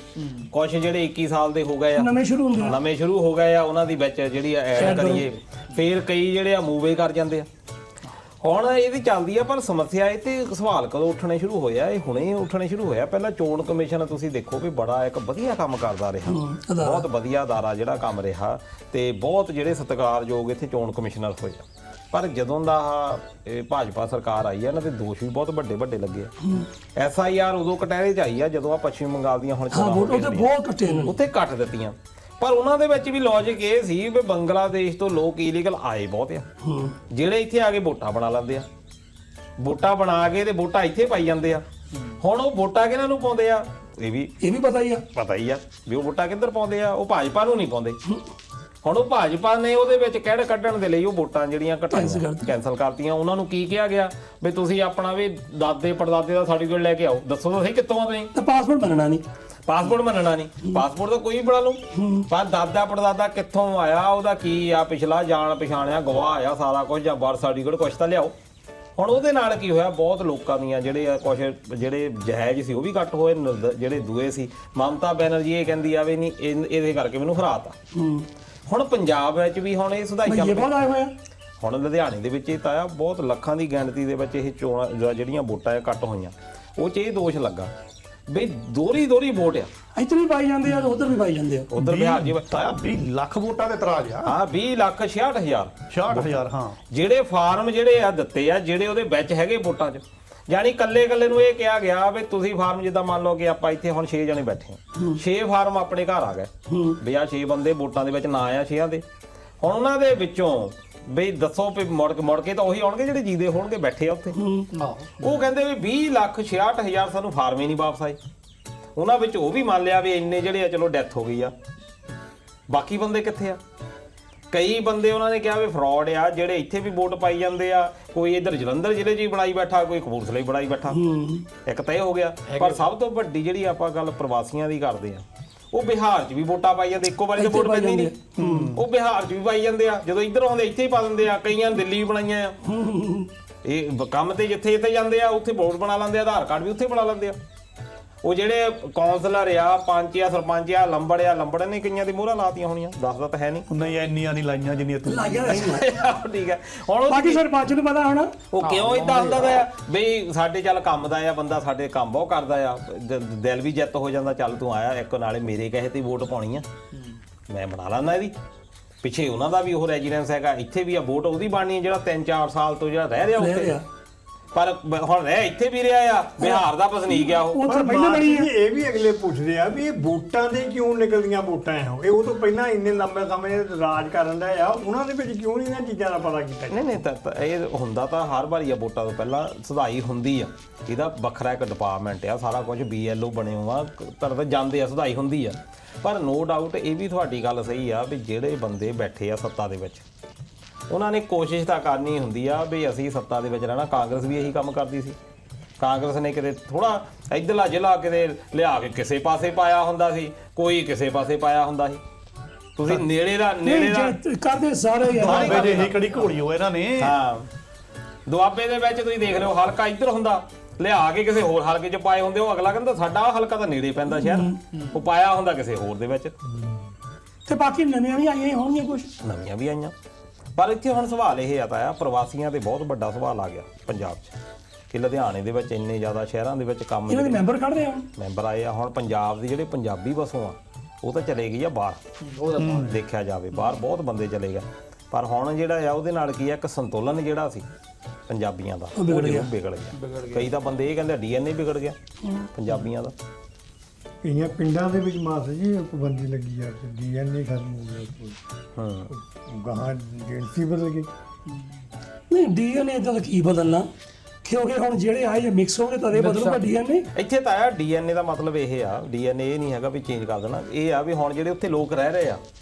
ਕੁਝ ਜਿਹੜੇ 21 ਸਾਲ ਦੇ ਹੋ ਗਏ ਆ, ਨਵੇਂ ਸ਼ੁਰੂ ਹੋ ਗਏ ਆ, ਉਹਨਾਂ ਦੀ ਵਿੱਚ ਜਿਹੜੀ ਐਡ ਕਰੀਏ। ਫਿਰ ਕਈ ਜਿਹੜੇ ਆ ਮੂਵੇ ਕਰ ਜਾਂਦੇ ਆ। ਹੁਣ ਇਹਦੀ ਚੱਲਦੀ ਆ, ਪਰ ਸਮੱਸਿਆ ਇਹ ਤੇ ਸਵਾਲ ਕਦੋਂ ਉੱਠਣੇ ਸ਼ੁਰੂ ਹੋਇਆ? ਇਹ ਹੁਣੇ ਉੱਠਣੇ ਸ਼ੁਰੂ ਹੋਇਆ। ਪਹਿਲਾਂ ਚੋਣ ਕਮਿਸ਼ਨ ਤੁਸੀਂ ਦੇਖੋ ਵੀ ਬੜਾ ਇੱਕ ਵਧੀਆ ਕੰਮ ਕਰਦਾ ਰਿਹਾ, ਬਹੁਤ ਵਧੀਆ ਅਦਾਰਾ ਜਿਹੜਾ ਕੰਮ ਰਿਹਾ, ਤੇ ਬਹੁਤ ਜਿਹੜੇ ਸਤਿਕਾਰਯੋਗ ਇੱਥੇ ਚੋਣ ਕਮਿਸ਼ਨਰ ਹੋਏ ਆ। ਪਰ ਜਦੋਂ ਦਾ ਇਹ ਭਾਜਪਾ ਸਰਕਾਰ ਆਈ ਆ, ਇਹਨਾਂ ਦੇ ਦੋਸ਼ ਵੀ ਬਹੁਤ ਵੱਡੇ ਵੱਡੇ ਲੱਗੇ ਆ। SIR ਉਦੋਂ ਕਟਹਿਰੇ 'ਚ ਆਈ ਆ ਜਦੋਂ ਆ ਪੱਛਮੀ ਬੰਗਾਲ ਦੀਆਂ ਹੁਣ ਚੋਣਾਂ ਉੱਥੇ ਕੱਟ ਦਿੱਤੀਆਂ। ਪਰ ਉਹਨਾਂ ਦੇ ਵਿੱਚ ਵੀ ਲੌਜਿਕ ਇਹ ਸੀ ਵੀ ਬੰਗਲਾਦੇਸ਼ ਤੋਂ ਲੋਕ ਇਲੀਗਲ ਆਏ ਬਹੁਤ ਆ, ਜਿਹੜੇ ਇੱਥੇ ਆ ਕੇ ਵੋਟਾਂ ਬਣਾ ਲੈਂਦੇ ਆ, ਵੋਟਾਂ ਬਣਾ ਕੇ ਤੇ ਵੋਟਾਂ ਇੱਥੇ ਪਾਈ ਜਾਂਦੇ ਆ। ਹੁਣ ਉਹ ਵੋਟਾਂ ਕਿਹਨਾਂ ਨੂੰ ਪਾਉਂਦੇ ਆ? ਇਹ ਵੀ ਪਤਾ ਹੀ ਆ ਵੀ ਉਹ ਵੋਟਾਂ ਕਿੱਧਰ ਪਾਉਂਦੇ ਆ। ਉਹ ਭਾਜਪਾ ਨੂੰ ਨਹੀਂ ਪਾਉਂਦੇ। ਹੁਣ ਉਹ ਭਾਜਪਾ ਨੇ ਉਹਦੇ ਵਿੱਚ ਕਿਹੜਾ ਕੱਢਣ ਦੇ ਲਈ ਉਹ ਵੋਟਾਂ ਜਿਹੜੀਆਂ ਕੈਂਸਲ ਕਰਤੀਆਂ। ਉਹਨਾਂ ਨੂੰ ਕੀ ਕਿਹਾ ਗਿਆ ਵੀ ਤੁਸੀਂ ਆਪਣਾ ਵੀ ਦਾਦੇ ਪੜਦਾਦੇ ਦਾ ਸਰਟੀਫਿਕੇਟ ਲੈ ਕੇ ਆਓ, ਦੱਸੋ ਤਾਂ ਸਹੀ ਕਿੱਥੋਂ ਆ ਤੁਸੀਂ? ਪਾਸਪੋਰਟ ਮੰਨਣਾ ਨਹੀਂ, ਪਾਸਪੋਰਟ ਤਾਂ ਕੋਈ ਬਣਾ ਲਓ, ਪਰ ਦਾਦਾ ਪੜਦਾਦਾ ਕਿੱਥੋਂ ਆਇਆ, ਉਹਦਾ ਕੀ ਆ ਪਿਛਲਾ ਜਾਣ ਪਛਾਣਿਆ, ਗਵਾਹ ਆ ਸਾਰਾ ਕੁਝ, ਜਾਂ ਬਰਥ ਸਰਟੀਫਿਕੇਟ ਕੁਛ ਤਾਂ ਲਿਆਓ। ਹੁਣ ਉਹਦੇ ਨਾਲ ਕੀ ਹੋਇਆ, ਬਹੁਤ ਲੋਕਾਂ ਦੀਆਂ ਜਿਹੜੇ ਕੁਛ ਜਿਹੜੇ ਜਾਇਜ਼ ਸੀ ਉਹ ਵੀ ਕੱਟ ਹੋਏ, ਜਿਹੜੇ ਦੂਏ ਸੀ। ਮਮਤਾ ਬੈਨਰਜੀ ਇਹ ਕਹਿੰਦੀ ਆ ਵੀ ਨਹੀਂ ਇਹਦੇ ਕਰਕੇ ਮੈਨੂੰ ਹਰਾਤਾ। ਹੁਣ ਪੰਜਾਬ ਵਿੱਚ ਵੀ ਹੁਣ ਇਹ ਸੁਧਾਈ ਚੱਲ ਪਈ। ਹੁਣ ਲੁਧਿਆਣੇ ਦੇ ਵਿੱਚ ਇਹ ਤਾਂ ਬਹੁਤ ਲੱਖਾਂ ਦੀ ਗਿਣਤੀ ਦੇ ਵਿੱਚ ਇਹ ਚੋਣਾਂ ਜਿਹੜੀਆਂ ਵੋਟਾਂ ਕੱਟ ਹੋਈਆਂ, ਉਹ 'ਚ ਇਹ ਦੋਸ਼ ਲੱਗਾ ਵੀ ਦੋਹਰੀ ਵੋਟ ਆ। ਇੱਧਰ ਵੀ ਪਾਈ ਜਾਂਦੇ ਆ, ਉਧਰ ਵੀ ਪਾਈ ਜਾਂਦੇ ਆ। ਉਧਰ ਬਿਹਾਰ ਜੀ 20 ਲੱਖ ਵੋਟਾਂ ਦੇ ਇਤਰਾਜ਼ ਆ। ਹਾਂ 20,66,000 66,000 ਹਾਂ। ਜਿਹੜੇ ਫਾਰਮ ਜਿਹੜੇ ਆ ਦਿੱਤੇ ਆ, ਜਿਹੜੇ ਉਹਦੇ ਵਿੱਚ ਹੈਗੇ ਵੋਟਾਂ 'ਚ, ਯਾਨੀ ਕੱਲੇ ਨੂੰ ਇਹ ਕਿਹਾ ਗਿਆ ਵੀ ਤੁਸੀਂ ਫਾਰਮ ਜਿੱਦਾਂ ਮੰਨ ਲਓ ਕਿ ਆਪਾਂ ਇੱਥੇ ਹੁਣ 6 ਜਣੇ ਬੈਠੇ ਹਾਂ 6 ਫਾਰਮ ਆਪਣੇ ਘਰ ਆ ਗਏ ਵੀ ਆ 6 ਬੰਦੇ ਵੋਟਾਂ ਦੇ ਵਿੱਚ ਨਾਂ ਆ 6 ਦੇ। ਹੁਣ ਉਹਨਾਂ ਦੇ ਵਿੱਚੋਂ ਬਈ ਦੱਸੋ ਵੀ ਮੁੜ ਕੇ ਤਾਂ ਉਹੀ ਆਉਣਗੇ ਜਿਹੜੇ ਜੀਦੇ ਹੋਣਗੇ ਬੈਠੇ ਆ ਉੱਥੇ। ਉਹ ਕਹਿੰਦੇ ਵੀ 20,66,000 ਸਾਨੂੰ ਫਾਰਮ ਹੀ ਨਹੀਂ ਵਾਪਸ ਆਏ। ਉਹਨਾਂ ਵਿੱਚ ਉਹ ਵੀ ਮੰਨ ਲਿਆ ਵੀ ਇੰਨੇ ਜਿਹੜੇ ਆ ਚਲੋ ਡੈਥ ਹੋ ਗਈ ਆ, ਬਾਕੀ ਬੰਦੇ ਕਿੱਥੇ ਆ? ਕਈ ਬੰਦੇ ਉਹਨਾਂ ਨੇ ਕਿਹਾ ਵੀ ਫਰਾਡ ਆ, ਜਿਹੜੇ ਇੱਥੇ ਵੀ ਵੋਟ ਪਾਈ ਜਾਂਦੇ ਆ, ਕੋਈ ਇੱਧਰ ਜਲੰਧਰ ਜ਼ਿਲ੍ਹੇ 'ਚ ਹੀ ਬਣਾਈ ਬੈਠਾ, ਕੋਈ ਕਪੂਰਥਲੇ 'ਚ ਬਣਾਈ ਬੈਠਾ। ਇੱਕ ਤਾਂ ਇਹ ਹੋ ਗਿਆ, ਪਰ ਸਭ ਤੋਂ ਵੱਡੀ ਜਿਹੜੀ ਆਪਾਂ ਗੱਲ ਪ੍ਰਵਾਸੀਆਂ ਦੀ ਕਰਦੇ ਆ, ਉਹ ਬਿਹਾਰ 'ਚ ਵੀ ਵੋਟਾਂ ਪਾਈ ਜਾਂਦੇ, ਇੱਕੋ ਵਾਰੀ 'ਚ ਵੋਟ ਪੈਂਦੀ ਨਹੀਂ। ਉਹ ਬਿਹਾਰ 'ਚ ਵੀ ਪਾਈ ਜਾਂਦੇ ਆ, ਜਦੋਂ ਇੱਧਰ ਆਉਂਦੇ ਇੱਥੇ ਹੀ ਪਾ ਦਿੰਦੇ ਆ। ਕਈਆਂ ਨੇ ਦਿੱਲੀ ਵੀ ਬਣਾਈਆਂ ਆ। ਇਹ ਕੰਮ ਤੇ ਜਿੱਥੇ ਜਾਂਦੇ ਆ ਉੱਥੇ ਵੋਟ ਬਣਾ ਲੈਂਦੇ ਆ, ਆਧਾਰ ਕਾਰਡ ਵੀ ਉੱਥੇ ਬਣਾ ਲੈਂਦੇ ਆ। ਉਹ ਜਿਹੜੇ ਕੌਂਸਲਰ ਆ, ਪੰਚ ਆ, ਸਰਪੰਚ ਆ, ਲੰਬੜ ਨੇ ਕਈਆਂ ਦੀ ਮੋਹਰਾਂ ਲਾਤੀਆਂ ਹੋਣੀਆਂ, ਦੱਸਦਾ ਤਾਂ ਹੈ ਨਹੀਂ। ਨਹੀਂ ਇੰਨੀਆਂ ਨਹੀਂ ਲਾਈਆਂ ਜਿੰਨੀਆਂ ਤੂੰ ਲਾਈਆਂ ਠੀਕ ਹੈ। ਹੁਣ ਬਾਕੀ ਸਰਪੰਚ ਨੂੰ ਪਤਾ ਹੋਣਾ ਉਹ ਕਿਉਂ ਇਦਾਂ ਹੁੰਦਾ ਆ ਬਈ ਸਾਡੇ ਚੱਲ ਕੰਮ ਦਾ ਆ ਬੰਦਾ, ਸਾਡੇ ਕੰਮ ਬਹੁਤ ਕਰਦਾ ਆ, ਦਿਲ ਵੀ ਜਿੱਤ ਹੋ ਜਾਂਦਾ। ਚੱਲ ਤੂੰ ਆਇਆ ਇੱਕ ਨਾਲੇ ਮੇਰੇ ਕਹੇ ਤੇ ਵੋਟ ਪਾਉਣੀ ਆ, ਮੈਂ ਬਣਾ ਲੈਂਦਾ ਇਹਦੀ। ਪਿੱਛੇ ਉਹਨਾਂ ਦਾ ਵੀ ਉਹ ਰੈਜ਼ੀਡੈਂਸ ਹੈਗਾ, ਇੱਥੇ ਵੀ ਆ ਵੋਟ ਉਹਦੀ ਬਣਨੀ ਜਿਹੜਾ 3-4 ਸਾਲ ਤੋਂ ਜਿਹੜਾ ਰਹਿ ਰਿਹਾ ਉੱਥੇ। ਪਰ ਹੁਣ ਰਹਿ ਇੱਥੇ ਵੀ ਰਿਹਾ ਆ, ਬਿਹਾਰ ਦਾ ਵਸਨੀਕ ਆ ਉਹ। ਤਾਂ ਪਹਿਲਾਂ ਬਣੀ ਹੈ। ਇਹ ਵੀ ਅਗਲੇ ਪੁੱਛਦੇ ਆ ਵੀ ਇਹ ਵੋਟਾਂ ਦੇ ਕਿਉਂ ਨਿਕਲਦੀਆਂ ਵੋਟਾਂ ਇਹ ਉਹ ਤੋਂ ਪਹਿਲਾਂ ਇੰਨੇ ਲੰਬੇ ਸਮੇਂ ਰਾਜ ਕਰਨ ਦਾ ਆ, ਉਹਨਾਂ ਦੇ ਵਿੱਚ ਕਿਉਂ ਨਹੀਂ ਇਹਨਾਂ ਚੀਜ਼ਾਂ ਦਾ ਪਤਾ ਕੀਤਾ? ਨਹੀਂ ਤਾਂ ਇਹ ਹੁੰਦਾ ਤਾਂ ਹਰ ਵਾਰੀ ਆ, ਵੋਟਾਂ ਤੋਂ ਪਹਿਲਾਂ ਸੁਧਾਈ ਹੁੰਦੀ ਆ, ਇਹਦਾ ਵੱਖਰਾ ਇੱਕ ਡਿਪਾਰਟਮੈਂਟ ਆ, ਸਾਰਾ ਕੁਝ BLO ਬਣੇ ਹੋਆ ਤਾਂ ਜਾਂਦੇ ਆ, ਸੁਧਾਈ ਹੁੰਦੀ ਆ। ਪਰ ਨੋ ਡਾਊਟ ਇਹ ਵੀ ਤੁਹਾਡੀ ਗੱਲ ਸਹੀ ਆ ਵੀ ਜਿਹੜੇ ਬੰਦੇ ਬੈਠੇ ਆ ਸੱਤਾ ਦੇ ਵਿੱਚ, ਉਹਨਾਂ ਨੇ ਕੋਸ਼ਿਸ਼ ਤਾਂ ਕਰਨੀ ਹੁੰਦੀ ਆ ਵੀ ਅਸੀਂ ਸੱਤਾ ਦੇ ਵਿੱਚ ਰਹਿਣਾ। ਕਾਂਗਰਸ ਵੀ ਇਹੀ ਕੰਮ ਕਰਦੀ ਸੀ। ਕਾਂਗਰਸ ਨੇ ਕਿਤੇ ਥੋੜਾ ਇੱਧਰਲਾ ਜ਼ਿਲ੍ਹਾ ਕਿਤੇ ਲਿਆ ਕੇ ਕਿਸੇ ਪਾਸੇ ਪਾਇਆ ਹੁੰਦਾ ਸੀ, ਕੋਈ ਕਿਸੇ ਪਾਸੇ ਪਾਇਆ ਹੁੰਦਾ ਸੀ। ਤੁਸੀਂ ਨੇੜੇ ਦਾ ਕਰਦੇ ਸਾਰੇ ਦੁਆਬੇ ਦੇ ਇਹ ਕਿਹੜੀ ਘੋੜੀ ਹੋ ਇਹਨਾਂ ਨੇ। ਹਾਂ, ਦੁਆਬੇ ਦੇ ਵਿੱਚ ਤੁਸੀਂ ਦੇਖ ਲਿਓ ਹਲਕਾ ਇੱਧਰ ਹੁੰਦਾ, ਲਿਆ ਕੇ ਕਿਸੇ ਹੋਰ ਹਲਕੇ 'ਚ ਪਾਏ ਹੁੰਦੇ, ਉਹ ਅਗਲਾ ਕਹਿੰਦਾ ਸਾਡਾ ਹਲਕਾ ਤਾਂ ਨੇੜੇ ਪੈਂਦਾ ਸ਼ਹਿਰ, ਉਹ ਪਾਇਆ ਹੁੰਦਾ ਕਿਸੇ ਹੋਰ ਦੇ ਵਿੱਚ। ਤੇ ਬਾਕੀ ਨਵੀਆਂ ਵੀ ਆਈਆਂ ਹੋਣਗੀਆਂ, ਕੁਝ ਨਵੀਆਂ ਵੀ ਆਈਆਂ। ਪਰ ਇੱਥੇ ਹੁਣ ਸਵਾਲ ਇਹ ਆ ਪ੍ਰਵਾਸੀਆਂ ਤੇ ਬਹੁਤ ਵੱਡਾ ਸਵਾਲ ਆ ਗਿਆ ਪੰਜਾਬ 'ਚ ਕਿ ਲੁਧਿਆਣੇ ਦੇ ਵਿੱਚ ਇੰਨੇ ਜ਼ਿਆਦਾ ਸ਼ਹਿਰਾਂ ਦੇ ਵਿੱਚ ਕੰਮ ਇਹਨਾਂ ਦੇ ਮੈਂਬਰ ਕੱਢਦੇ ਆ, ਮੈਂਬਰ ਆਏ ਆ। ਹੁਣ ਪੰਜਾਬ ਦੇ ਜਿਹੜੇ ਪੰਜਾਬੀ ਵਸੋਂ ਆ ਉਹ ਤਾਂ ਚਲੇ ਗਈ ਆ ਬਾਹਰ, ਦੇਖਿਆ ਜਾਵੇ ਬਾਹਰ ਬਹੁਤ ਬੰਦੇ ਚਲੇ ਗਏ। ਪਰ ਹੁਣ ਜਿਹੜਾ ਆ ਉਹਦੇ ਨਾਲ ਕੀ ਆ, ਇੱਕ ਸੰਤੁਲਨ ਜਿਹੜਾ ਸੀ ਪੰਜਾਬੀਆਂ ਦਾ ਉਹ ਵਿਗੜ ਗਿਆ। ਕਈ ਤਾਂ ਬੰਦੇ ਇਹ ਕਹਿੰਦੇ DNA ਵਿਗੜ ਗਿਆ ਪੰਜਾਬੀਆਂ ਦਾ। ਕਈਆਂ ਪਿੰਡਾਂ ਦੇ ਵਿੱਚ ਮਾਸ ਜੀ ਪਾਬੰਦੀ ਲੱਗੀ ਆ, DNA ਖਤਮ ਹੋ ਗਿਆ। ਹਾਂ, ਗਾਹਾਂ ਏਜੰਸੀ ਬਦਲ ਗਈ। ਨਹੀਂ DNA ਦਾ ਕੀ ਬਦਲਣਾ, ਕਿਉਂਕਿ ਹੁਣ ਜਿਹੜੇ ਆਏ ਜੇ ਮਿਕਸ ਹੋਣਗੇ ਤਦੇ ਬਦਲੂਗਾ DNA। ਇੱਥੇ ਤਾਂ ਆ DNA ਦਾ ਮਤਲਬ ਇਹ ਆ, DNA ਇਹ ਨਹੀਂ ਹੈਗਾ ਵੀ ਚੇਂਜ ਕਰ ਦੇਣਾ। ਇਹ ਆ ਵੀ ਹੁਣ ਜਿਹੜੇ ਉੱਥੇ ਲੋਕ ਰਹਿ ਰਹੇ ਆ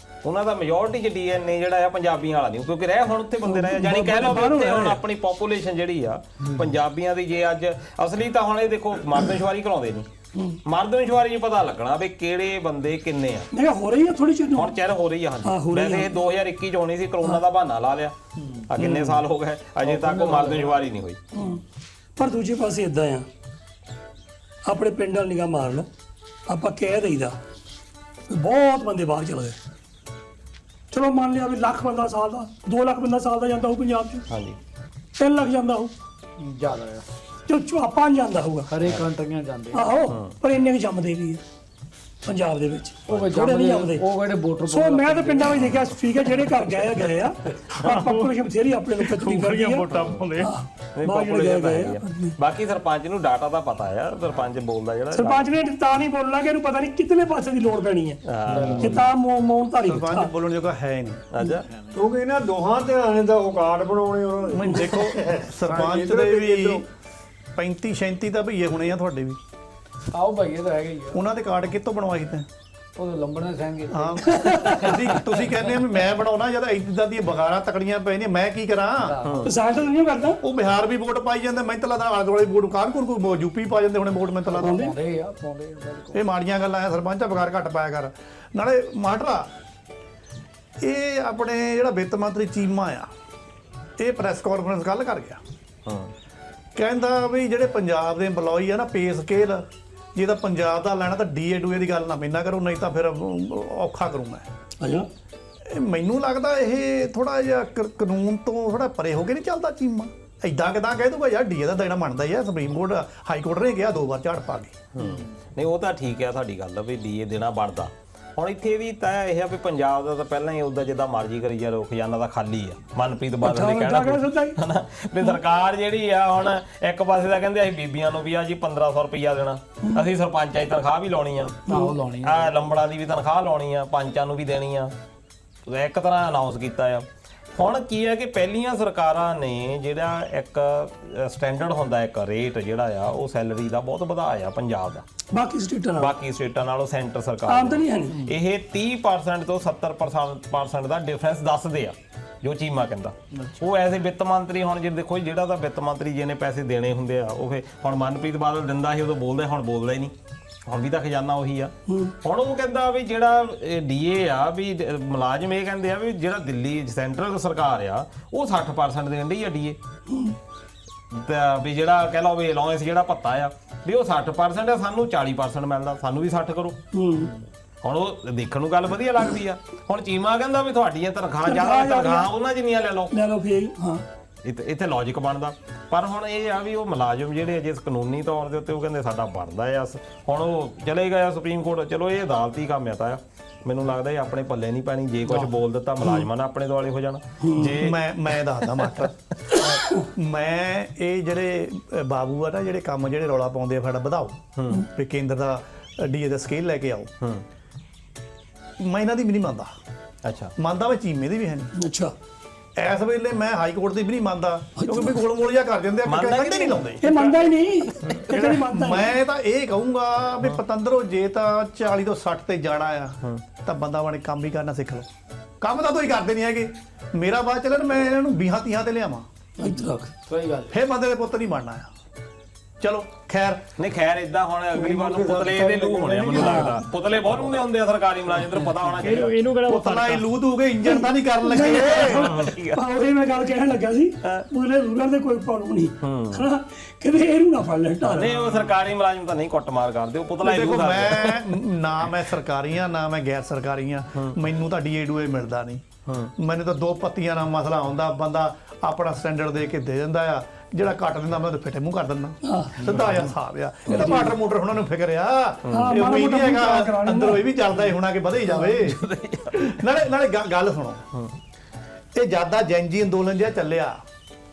ਉਹਨਾਂ ਦਾ ਮੈਜੋਰਟੀ 'ਚ DNA ਜਿਹੜਾ ਆ ਪੰਜਾਬੀਆਂ ਵਾਲਾ ਨਹੀਂ, ਕਿਉਂਕਿ ਰਹਿ ਹੁਣ ਉੱਥੇ ਬੰਦੇ ਰਹੇ, ਜਾਨੀ ਕਹਿ ਲਓ ਵੀ ਉੱਥੇ ਹੁਣ ਆਪਣੀ ਪੋਪੂਲੇਸ਼ਨ ਜਿਹੜੀ ਆ ਪੰਜਾਬੀਆਂ ਦੀ, ਜੇ ਅੱਜ ਅਸਲੀ ਤਾਂ ਹੁਣ ਇਹ ਦੇਖੋ ਮਰਦਮਸ਼ੁਮਾਰੀ ਕਰਾਉਂਦੇ ਨਹੀਂ, ਮਰਦਮਸ਼ੁਮਾਰੀ 'ਚ ਪਤਾ ਲੱਗਣਾ ਵੀ ਕਿਹੜੇ ਬੰਦੇ ਕਿੰਨੇ ਆ। ਨਹੀਂ ਹੋ ਰਹੀ ਆ ਥੋੜੀ ਚੀਜ਼ ਹੁਣ ਚੈਰ ਹੋ ਰਹੀ ਆ। ਹਾਂਜੀ, ਵੈਸੇ ਇਹ 2021 'ਚ ਹੋਣੀ ਸੀ, ਕਰੋਨਾ ਦਾ ਬਹਾਨਾ ਲਾ ਲਿਆ ਆ, ਕਿੰਨੇ ਸਾਲ ਹੋ ਗਏ ਅਜੇ ਤੱਕ ਉਹ ਮਰਦਮਸ਼ੁਮਾਰੀ ਨਹੀਂ ਹੋਈ। ਪਰ ਦੂਜੇ ਪਾਸੇ ਇਦਾਂ ਆ, ਆਪਣੇ ਪਿੰਡ ਵੱਲ ਨਿਗਾਹ ਮਾਰ ਲਓ, ਆਪਾਂ ਕਹਿ ਦਈਦਾ ਬਹੁਤ ਬੰਦੇ ਬਾਹਰ ਚਲੇ ਗਏ। ਚਲੋ ਮੰਨ ਲਿਆ ਵੀ ਲੱਖ ਬੰਦਾ ਸਾਲ ਦਾ, 2 ਲੱਖ ਬੰਦਾ ਸਾਲ ਦਾ ਜਾਂਦਾ ਹੋਊ ਪੰਜਾਬ 'ਚ, ਹਾਂਜੀ 3 ਲੱਖ ਜਾਂਦਾ ਹੋਊ ਜ਼ਿਆਦਾ ਆ, ਤੇ ਚੁਆਪਾ ਜਾਂਦਾ ਹੋਊਗਾ ਹਰੇ ਕੰਟਰੀਆਂ ਜਾਂਦੇ ਆਹੋ। ਪਰ ਇੰਨੇ ਕੁ ਜੰਮਦੇ ਵੀ ਆ ਪੰਜਾਬ ਦੇ ਵਿੱਚ, ਉਹ ਥੋੜੇ ਨਹੀਂ ਜੰਮਦੇ। ਉਹ ਜਿਹੜੇ ਵੋਟਰ ਸੋ ਮੈਂ ਤਾਂ ਪਿੰਡਾਂ ਵਿੱਚ ਦੇਖਿਆ, ਠੀਕ ਹੈ ਜਿਹੜੇ ਘਰ ਗਏ ਆ, ਪਾਪੂਲੇਸ਼ਨ ਬਥੇਰੀ ਆਪਣੇ ਲੋਕਾਂ ਚ ਨਹੀਂ ਕਰਦੀ ਆ। ਵੋਟਾਂ ਪਾਉਂਦੇ ਨਹੀਂ population ਤਾਂ ਹੈਗੀ ਆ। ਬਾਕੀ ਸਰਪੰਚ ਨੂੰ ਡਾਟਾ ਦਾ ਪਤਾ ਆ, ਸਰਪੰਚ ਬੋਲਦਾ ਜਿਹੜਾ ਸਰਪੰਚ ਨੇ ਤਾਂ ਨਹੀਂ ਬੋਲਣਾ ਕਿ ਇਹਨੂੰ ਪਤਾ ਨਹੀਂ ਕਿਤਨੇ ਪਾਸੇ ਦੀ ਲੋੜ ਪੈਣੀ ਹੈ, ਕਿ ਤਾਂ ਮੌਨ ਧਾਰੀ ਸਰਪੰਚ ਬੋਲਣ ਜੋਗਾ ਹੈ ਹੀ ਨਹੀਂ। ਅੱਛਾ, ਕਿਉਂਕਿ ਇਹਨਾਂ ਦੋਹਾਂ ਧਿਰਾਂ ਦਾ ਔਕਾਤ ਬਣਾਉਣੇ ਉਹਨਾਂ ਨੇ। ਦੇਖੋ ਸਰਪੰਚ ਦੇ ਵੀ 35-36 ਤਾਂ ਭਈਏ ਹੋਣੇ ਆ ਤੁਹਾਡੇ ਵੀ, ਆਓ ਭਾਈਏ ਤਾਂ ਹੈਗੇ ਹੀ ਆ, ਉਹਨਾਂ ਦੇ ਕਾਰਡ ਕਿੱਥੋਂ ਬਣਵਾਏ ਤੇ? ਉਹ ਲੰਬੜਨੇ ਸਹਿੰਗੇ। ਹਾਂ, ਤੁਸੀਂ ਕਹਿੰਦੇ ਆ ਵੀ ਮੈਂ ਬਣਾਉਣਾ, ਜਦ ਇਦਾਂ ਦੀਆਂ ਬਗਾਰਾਂ ਤਕੜੀਆਂ ਪੈ ਨੇ, ਮੈਂ ਕੀ ਕਰਾਂ? ਕਿਸਾਨ ਤਾਂ ਨਹੀਂ ਕਰਦਾ। ਉਹ ਬਿਹਾਰ ਵੀ ਵੋਟ ਪਾਈ ਜਾਂਦੇ, ਮੈਂ ਤਾਂ ਲੱਗਦਾ ਆਲੇ ਦੁਆਲੇ ਵੋਟ ਕੋਈ ਯੂਪੀ ਪਾ ਜਾਂਦੇ ਹੁਣੇ ਵੋਟ, ਮੈਂ ਤਾਂ ਲੱਗਦਾ ਪਾਉਂਦੇ ਆ ਬਿਲਕੁਲ। ਇਹ ਮਾੜੀਆਂ ਗੱਲਾਂ ਆ। ਸਰਪੰਚ ਬਗਾਰ ਘੱਟ ਪਾਇਆ ਕਰ। ਨਾਲੇ ਮਾਟਰਾ ਇਹ ਆਪਣੇ ਜਿਹੜਾ ਵਿੱਤ ਮੰਤਰੀ ਚੀਮਾ ਆ, ਇਹ ਪ੍ਰੈਸ ਕਾਨਫਰੰਸ ਕੱਲ ਕਰ ਗਿਆ। ਕਹਿੰਦਾ ਵੀ ਜਿਹੜੇ ਪੰਜਾਬ ਦੇ EMPLOYE ਆ ਨਾ, ਪੇ ਸਕੇਲ ਜੇ ਤਾਂ ਪੰਜਾਬ ਦਾ ਲੈਣਾ ਤਾਂ DA ਦੀ ਗੱਲ ਨਾ ਮੈਨਾਂ ਕਰੋ, ਨਹੀਂ ਤਾਂ ਫਿਰ ਔਖਾ ਕਰੂੰ ਮੈਂ। ਅੱਛਾ, ਮੈਨੂੰ ਲੱਗਦਾ ਇਹ ਥੋੜਾ ਜਿਹਾ ਕਾਨੂੰਨ ਤੋਂ ਥੋੜਾ ਪਰੇ ਹੋ ਕੇ ਨਹੀਂ ਚੱਲਦਾ ਚੀਮਾ। ਇਦਾਂ ਕਿਦਾਂ ਕਹਿ ਦੂਗਾ ਯਾਰ DA ਦਾ ਦੇਣਾ ਮੰਨਦਾ ਹੀ ਆ, ਸੁਪਰੀਮ ਕੋਰਟ ਹਾਈ ਕੋਰਟ ਨੇ ਕਿਹਾ 2 ਵਾਰ ਝਾੜ ਪਾ ਕੇ। ਨਹੀਂ ਉਹ ਤਾਂ ਠੀਕ ਆ ਤੁਹਾਡੀ ਗੱਲ ਵੀ DA ਦੇਣਾ ਬਣਦਾ, ਹੁਣ ਇੱਥੇ ਵੀ ਤਾਂ ਇਹ ਆ ਵੀ ਪੰਜਾਬ ਦਾ ਤਾਂ ਪਹਿਲਾਂ ਹੀ ਉਹਦਾ ਜਿੱਦਾਂ ਮਰਜ਼ੀ ਕਰੀ ਜਾ, ਖਜ਼ਾਨਾ ਤਾਂ ਖਾਲੀ ਆ। ਮਨਪ੍ਰੀਤ ਬਾਦਲ ਨੇ ਕਹਿਣਾ ਹਨਾ ਵੀ ਸਰਕਾਰ ਜਿਹੜੀ ਆ ਹੁਣ ਇੱਕ ਪਾਸੇ ਤਾਂ ਕਹਿੰਦੇ ਅਸੀਂ ਬੀਬੀਆਂ ਨੂੰ ਵੀ ਆ ਜੀ 1500 ਰੁਪਈਆ ਦੇਣਾ, ਅਸੀਂ ਸਰਪੰਚਾਂ ਦੀ ਤਨਖਾਹ ਵੀ ਲਾਉਣੀ ਆ, ਆਹੋ ਲਾਉਣੀ ਆ ਲੰਬੜਾਂ ਦੀ ਵੀ ਤਨਖਾਹ ਲਾਉਣੀ ਆ, ਪੰਚਾਂ ਨੂੰ ਵੀ ਦੇਣੀ ਆ, ਇੱਕ ਤਰ੍ਹਾਂ ਅਨਾਉਂਸ ਕੀਤਾ ਆ। ਹੁਣ ਕੀ ਹੈ ਕਿ ਪਹਿਲੀਆਂ ਸਰਕਾਰਾਂ ਨੇ ਜਿਹੜਾ ਇੱਕ ਸਟੈਂਡਰਡ ਹੁੰਦਾ ਇੱਕ ਰੇਟ ਜਿਹੜਾ ਆ ਉਹ ਸੈਲਰੀ ਦਾ ਬਹੁਤ ਵਧਾਇਆ ਪੰਜਾਬ ਦਾ ਬਾਕੀ ਸਟੇਟਾਂ ਨਾਲ ਬਾਕੀ ਸਟੇਟਾਂ ਨਾਲੋਂ ਸੈਂਟਰ ਸਰਕਾਰ ਆਮਦਨੀ ਹੈ ਨਹੀਂ। ਇਹ 30% ਤੋਂ 70% ਦਾ ਡਿਫਰੈਂਸ ਦੱਸਦੇ ਆ ਜੋ ਚੀਮਾ ਕਹਿੰਦਾ। ਉਹ ਐਸੇ ਵਿੱਤ ਮੰਤਰੀ ਹੁਣ ਜੇ ਦੇਖੋ ਜਿਹੜਾ ਤਾਂ ਵਿੱਤ ਮੰਤਰੀ ਜਿਹਨੇ ਪੈਸੇ ਦੇਣੇ ਹੁੰਦੇ ਆ ਉਹ ਹੁਣ ਮਨਪ੍ਰੀਤ ਬਾਦਲ ਦਿੰਦਾ ਸੀ ਉਦੋਂ ਬੋਲਦਾ, ਹੁਣ ਬੋਲਦਾ ਹੀ ਨਹੀਂ। ਹੁਣ ਵੀ ਤਾਂ ਖਜ਼ਾਨਾ ਉਹੀ ਆ। ਹੁਣ ਉਹ ਕਹਿੰਦਾ ਵੀ ਜਿਹੜਾ ਡੀਏ ਆ ਵੀ ਮੁਲਾਜ਼ਮ ਇਹ ਕਹਿੰਦੇ ਆ ਵੀ ਜਿਹੜਾ ਦਿੱਲੀ ਸੈਂਟਰਲ ਸਰਕਾਰ ਆ ਉਹ 60% ਦੇਣ ਡਈ ਆ ਡੀਏ, ਵੀ ਜਿਹੜਾ ਕਹਿ ਲਓ ਵੀ ਅਲਾਉੈਂਸ ਜਿਹੜਾ ਭੱਤਾ ਆ ਵੀ ਉਹ 60% ਆ, ਸਾਨੂੰ 40% ਮਿਲਦਾ, ਸਾਨੂੰ ਵੀ 60 ਕਰੋ। ਹੁਣ ਉਹ ਦੇਖਣ ਨੂੰ ਗੱਲ ਵਧੀਆ ਲੱਗਦੀ ਆ। ਹੁਣ ਚੀਮਾ ਕਹਿੰਦਾ ਵੀ ਤੁਹਾਡੀਆਂ ਤਨਖਾਹ ਜ਼ਿਆਦਾ, ਤਨਖਾਹ ਉਹਨਾਂ ਜਿੰਨੀਆਂ ਲੈ ਲਓ ਫੇਰ। ਹਾਂ ਇੱਥੇ ਲੌਜਿਕ ਬਣਦਾ। ਪਰ ਹੁਣ ਇਹ ਆ ਵੀ ਉਹ ਮੁਲਾਜ਼ਮ ਜਿਹੜੇ ਅਜੇ ਕਾਨੂੰਨੀ ਤੌਰ ਦੇ ਉੱਤੇ ਉਹ ਕਹਿੰਦੇ ਸਾਡਾ ਬਣਦਾ ਆ। ਹੁਣ ਉਹ ਚਲੇ ਗਿਆ ਸੁਪਰੀਮ ਕੋਰਟ, ਚਲੋ ਇਹ ਅਦਾਲਤੀ ਕੰਮ ਆ ਤਾਂ ਮੈਨੂੰ ਲੱਗਦਾ ਇਹ ਆਪਣੇ ਪੱਲੇ ਨਹੀਂ ਪੈਣੀ। ਜੇ ਕੁਝ ਬੋਲ ਦਿੱਤਾ ਮੁਲਾਜ਼ਮਾਂ ਨੇ ਆਪਣੇ ਦੁਆਲੇ ਹੋ ਜਾਣਾ। ਜੇ ਮੈਂ ਦੱਸਦਾ ਮਾਸਟਰ, ਮੈਂ ਇਹ ਜਿਹੜੇ ਬਾਬੂ ਆ ਨਾ ਜਿਹੜੇ ਕੰਮ ਜਿਹੜੇ ਰੌਲਾ ਪਾਉਂਦੇ ਆ ਸਾਡਾ ਵਧਾਓ ਵੀ ਕੇਂਦਰ ਦਾ ਡੀਏ ਦਾ ਸਕੇਲ ਲੈ ਕੇ ਆਓ, ਮੈਂ ਇਹਨਾਂ ਦੀ ਵੀ ਨਹੀਂ ਮੰਨਦਾ। ਅੱਛਾ ਮੰਨਦਾ ਮੈਂ ਚੀਮੇ ਦੀ ਵੀ ਹੈ ਨਹੀਂ। ਅੱਛਾ ਇਸ ਵੇਲੇ ਮੈਂ ਹਾਈ ਕੋਰਟ ਦੀ ਵੀ ਨਹੀਂ ਮੰਨਦਾ ਕਿਉਂਕਿ ਵੀ ਗੋਲ ਮੋਲ ਜਿਹਾ ਕਰ ਦਿੰਦੇ ਆ, ਕੰਢੇ ਨਹੀਂ ਲਾਉਂਦੇ। ਇਹ ਮੰਨਦਾ ਹੀ ਨਹੀਂ, ਇਹ ਨਹੀਂ ਮੰਨਦਾ। ਮੈਂ ਤਾਂ ਇਹ ਕਹੂੰਗਾ ਵੀ ਪਤੰਦਰੋ ਜੇ ਤਾਂ 40 ਤੋਂ 60 ਤੇ ਜਾਣਾ ਆ ਤਾਂ ਬੰਦਾ ਬਣੇ ਕੰਮ ਵੀ ਕਰਨਾ ਸਿੱਖ ਲਓ। ਕੰਮ ਤਾਂ ਤੁਸੀਂ ਕਰਦੇ ਨਹੀਂ ਹੈਗੇ। ਮੇਰਾ ਬਾਅਦ ਚੱਲਣ ਮੈਂ ਇਹਨਾਂ ਨੂੰ 20 30 ਤੇ ਲਿਆਵਾਂ, ਇੱਧਰ ਰੱਖ। ਸਹੀ ਗੱਲ ਫੇਰ ਬੰਦੇ ਦੇ ਪੁੱਤ ਨਹੀਂ ਬਣਨਾ ਆ। ਚਲੋ ਖੈਰ ਨਹੀਂ ਖੈਰ ਇਦਾਂ ਹੁਣ ਅਗਲੀ ਵਾਰ ਨੂੰ ਪੁਤਲੇ ਇਹਦੇ ਲੂ ਹੋਣੇ ਆ ਮੈਨੂੰ ਲੱਗਦਾ। ਪੁਤਲੇ ਬਹੁਤ ਹੁੰਦੇ ਹੁੰਦੇ ਆ ਸਰਕਾਰੀ ਮੁਲਾਜ਼ਮ, ਤੈਨੂੰ ਪਤਾ ਹੋਣਾ ਚਾਹੀਦਾ। ਇਹਨੂੰ ਕਿਹੜਾ ਪੁੱਤਲਾ ਹੀ ਲੂ ਦੂਗੇ, ਇੰਜਣ ਤਾਂ ਨਹੀਂ ਕਰਨ ਲੱਗੇ। ਉਹੀ ਮੈਂ ਗੱਲ ਕਹਿਣ ਲੱਗਾ ਸੀ, ਉਹਨੇ ਰੂਲਰ ਦੇ ਕੋਈ ਪ੍ਰੋਬਲਮ ਨਹੀਂ ਹਨਾ, ਕਿਤੇ ਇਹਨੂੰ ਨਾ ਫੜ ਲੈ ਢਾਲ। ਨਹੀਂ ਉਹ ਸਰਕਾਰੀ ਮੁਲਾਜ਼ਮ ਤਾਂ ਨਹੀਂ ਕੁੱਟਮਾਰ ਕਰਦੇ, ਉਹ ਪੁਤਲਾ ਹੀ ਲੂ ਦੇਖੋ ਕਰਦੇ। ਮੈਂ ਸਰਕਾਰੀ ਆ ਨਾ ਮੈਂ ਗੈਰ ਸਰਕਾਰੀ ਆ, ਮੈਨੂੰ ਤਾਂ ਡੀਏ ਮਿਲਦਾ ਨਹੀਂ। ਮੈਨੂੰ ਤਾਂ ਦੋ ਪੱਤੀਆਂ ਨਾਲ ਮਸਲਾ ਹੁੰਦਾ, ਬੰਦਾ ਆਪਣਾ ਸਟੈਂਡਰਡ ਦੇ ਕੇ ਦੇ ਦਿੰਦਾ ਆ, ਜਿਹੜਾ ਕੱਟ ਦਿੰਦਾ ਮੈਂ ਉਹਦੇ ਫਿੱਟੇ ਮੂੰਹ ਕਰ ਦਿੰਦਾ। ਸਿੱਧਾ ਆ ਹਿਸਾਬ ਆ। ਇਹ ਤਾਂ ਮਾਟਰ ਮੋਟਰ ਉਹਨਾਂ ਨੂੰ ਫਿਕਰ ਆ, ਇਹ ਵੀ ਨਹੀਂ ਹੈਗਾ ਅੰਦਰੋਂ ਇਹ ਵੀ ਚੱਲਦਾ ਹੀ ਹੋਣਾ ਕਿ ਵਧੇ ਜਾਵੇ। ਨਾਲੇ ਗੱਲ ਸੁਣੋ, ਇਹ ਜਿਆਦਾ ਜੈਨਜੀ ਅੰਦੋਲਨ ਜਿਹਾ ਚੱਲਿਆ,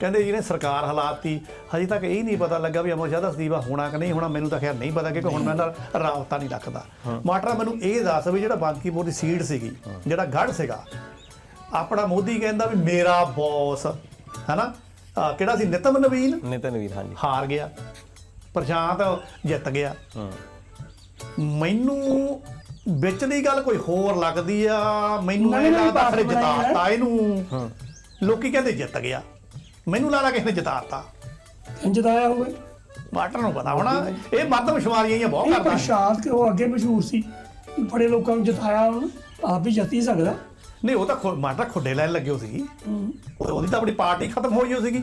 ਕਹਿੰਦੇ ਜਿਹਨੇ ਸਰਕਾਰ ਹਲਾਤੀ, ਹਜੇ ਤੱਕ ਇਹ ਨਹੀਂ ਪਤਾ ਲੱਗਾ ਵੀ ਅਮਰ ਸ਼ਾਹ ਦਾ ਅਸਤੀਫਾ ਹੋਣਾ ਕਿ ਨਹੀਂ ਹੋਣਾ। ਮੈਨੂੰ ਤਾਂ ਖੈਰ ਨਹੀਂ ਪਤਾ ਕਿਉਂਕਿ ਹੁਣ ਮੈਂ ਨਾਲ ਰਾਬਤਾ ਨਹੀਂ ਰੱਖਦਾ। ਮਾਟਰਾ ਮੈਨੂੰ ਇਹ ਦੱਸ ਵੀ ਜਿਹੜਾ ਬਾਂਕੀਪੁਰ ਦੀ ਸੀਟ ਸੀਗੀ, ਜਿਹੜਾ ਗੜ੍ਹ ਸੀਗਾ, ਆਪਣਾ ਮੋਦੀ ਕਹਿੰਦਾ ਵੀ ਮੇਰਾ ਬੌਸ ਹੈਨਾ ਕਿਹੜਾ ਸੀ, ਨਿਤਨ ਨਵੀਨ ਹਾਂਜੀ ਹਾਰ ਗਿਆ, ਪ੍ਰਸ਼ਾਂਤ ਜਿੱਤ ਗਿਆ। ਮੈਨੂੰ ਵਿਚਲੀ ਗੱਲ ਕੋਈ ਹੋਰ ਲੱਗਦੀ ਆ, ਮੈਨੂੰ ਇਹ ਲੱਗਦਾ ਫਿਰ ਜਿਤਾਤਾ ਇਹਨੂੰ। ਲੋਕੀ ਕਹਿੰਦੇ ਜਿੱਤ ਗਿਆ, ਮੈਨੂੰ ਲੱਗਦਾ ਕਿਸੇ ਨੇ ਜਿਤਾਤਾ। ਜਿਤਾਇਆ ਹੋਵੇ ਮਾਟਰ ਨੂੰ ਪਤਾ ਹੋਣਾ, ਇਹ ਮਰਦਮਸ਼ੁਮਾਰੀਆਂ ਹੀ ਬਹੁਤ ਕਰਦਾ। ਪ੍ਰਸ਼ਾਂਤ ਕਿ ਉਹ ਅੱਗੇ ਮਸ਼ਹੂਰ ਸੀ, ਬੜੇ ਲੋਕਾਂ ਨੂੰ ਜਿਤਾਇਆ, ਉਹਨੂੰ ਆਪ ਵੀ ਜਿੱਤ ਹੀ ਸਕਦਾ। ਨਹੀਂ ਉਹ ਤਾਂ ਮਾਟਰ ਖੁੱਡੇ ਲੈਣ ਲੱਗਿਓ ਸੀਗੀ, ਉਹਦੀ ਤਾਂ ਆਪਣੀ ਪਾਰਟੀ ਖਤਮ ਹੋਈ ਹੋ ਸੀਗੀ,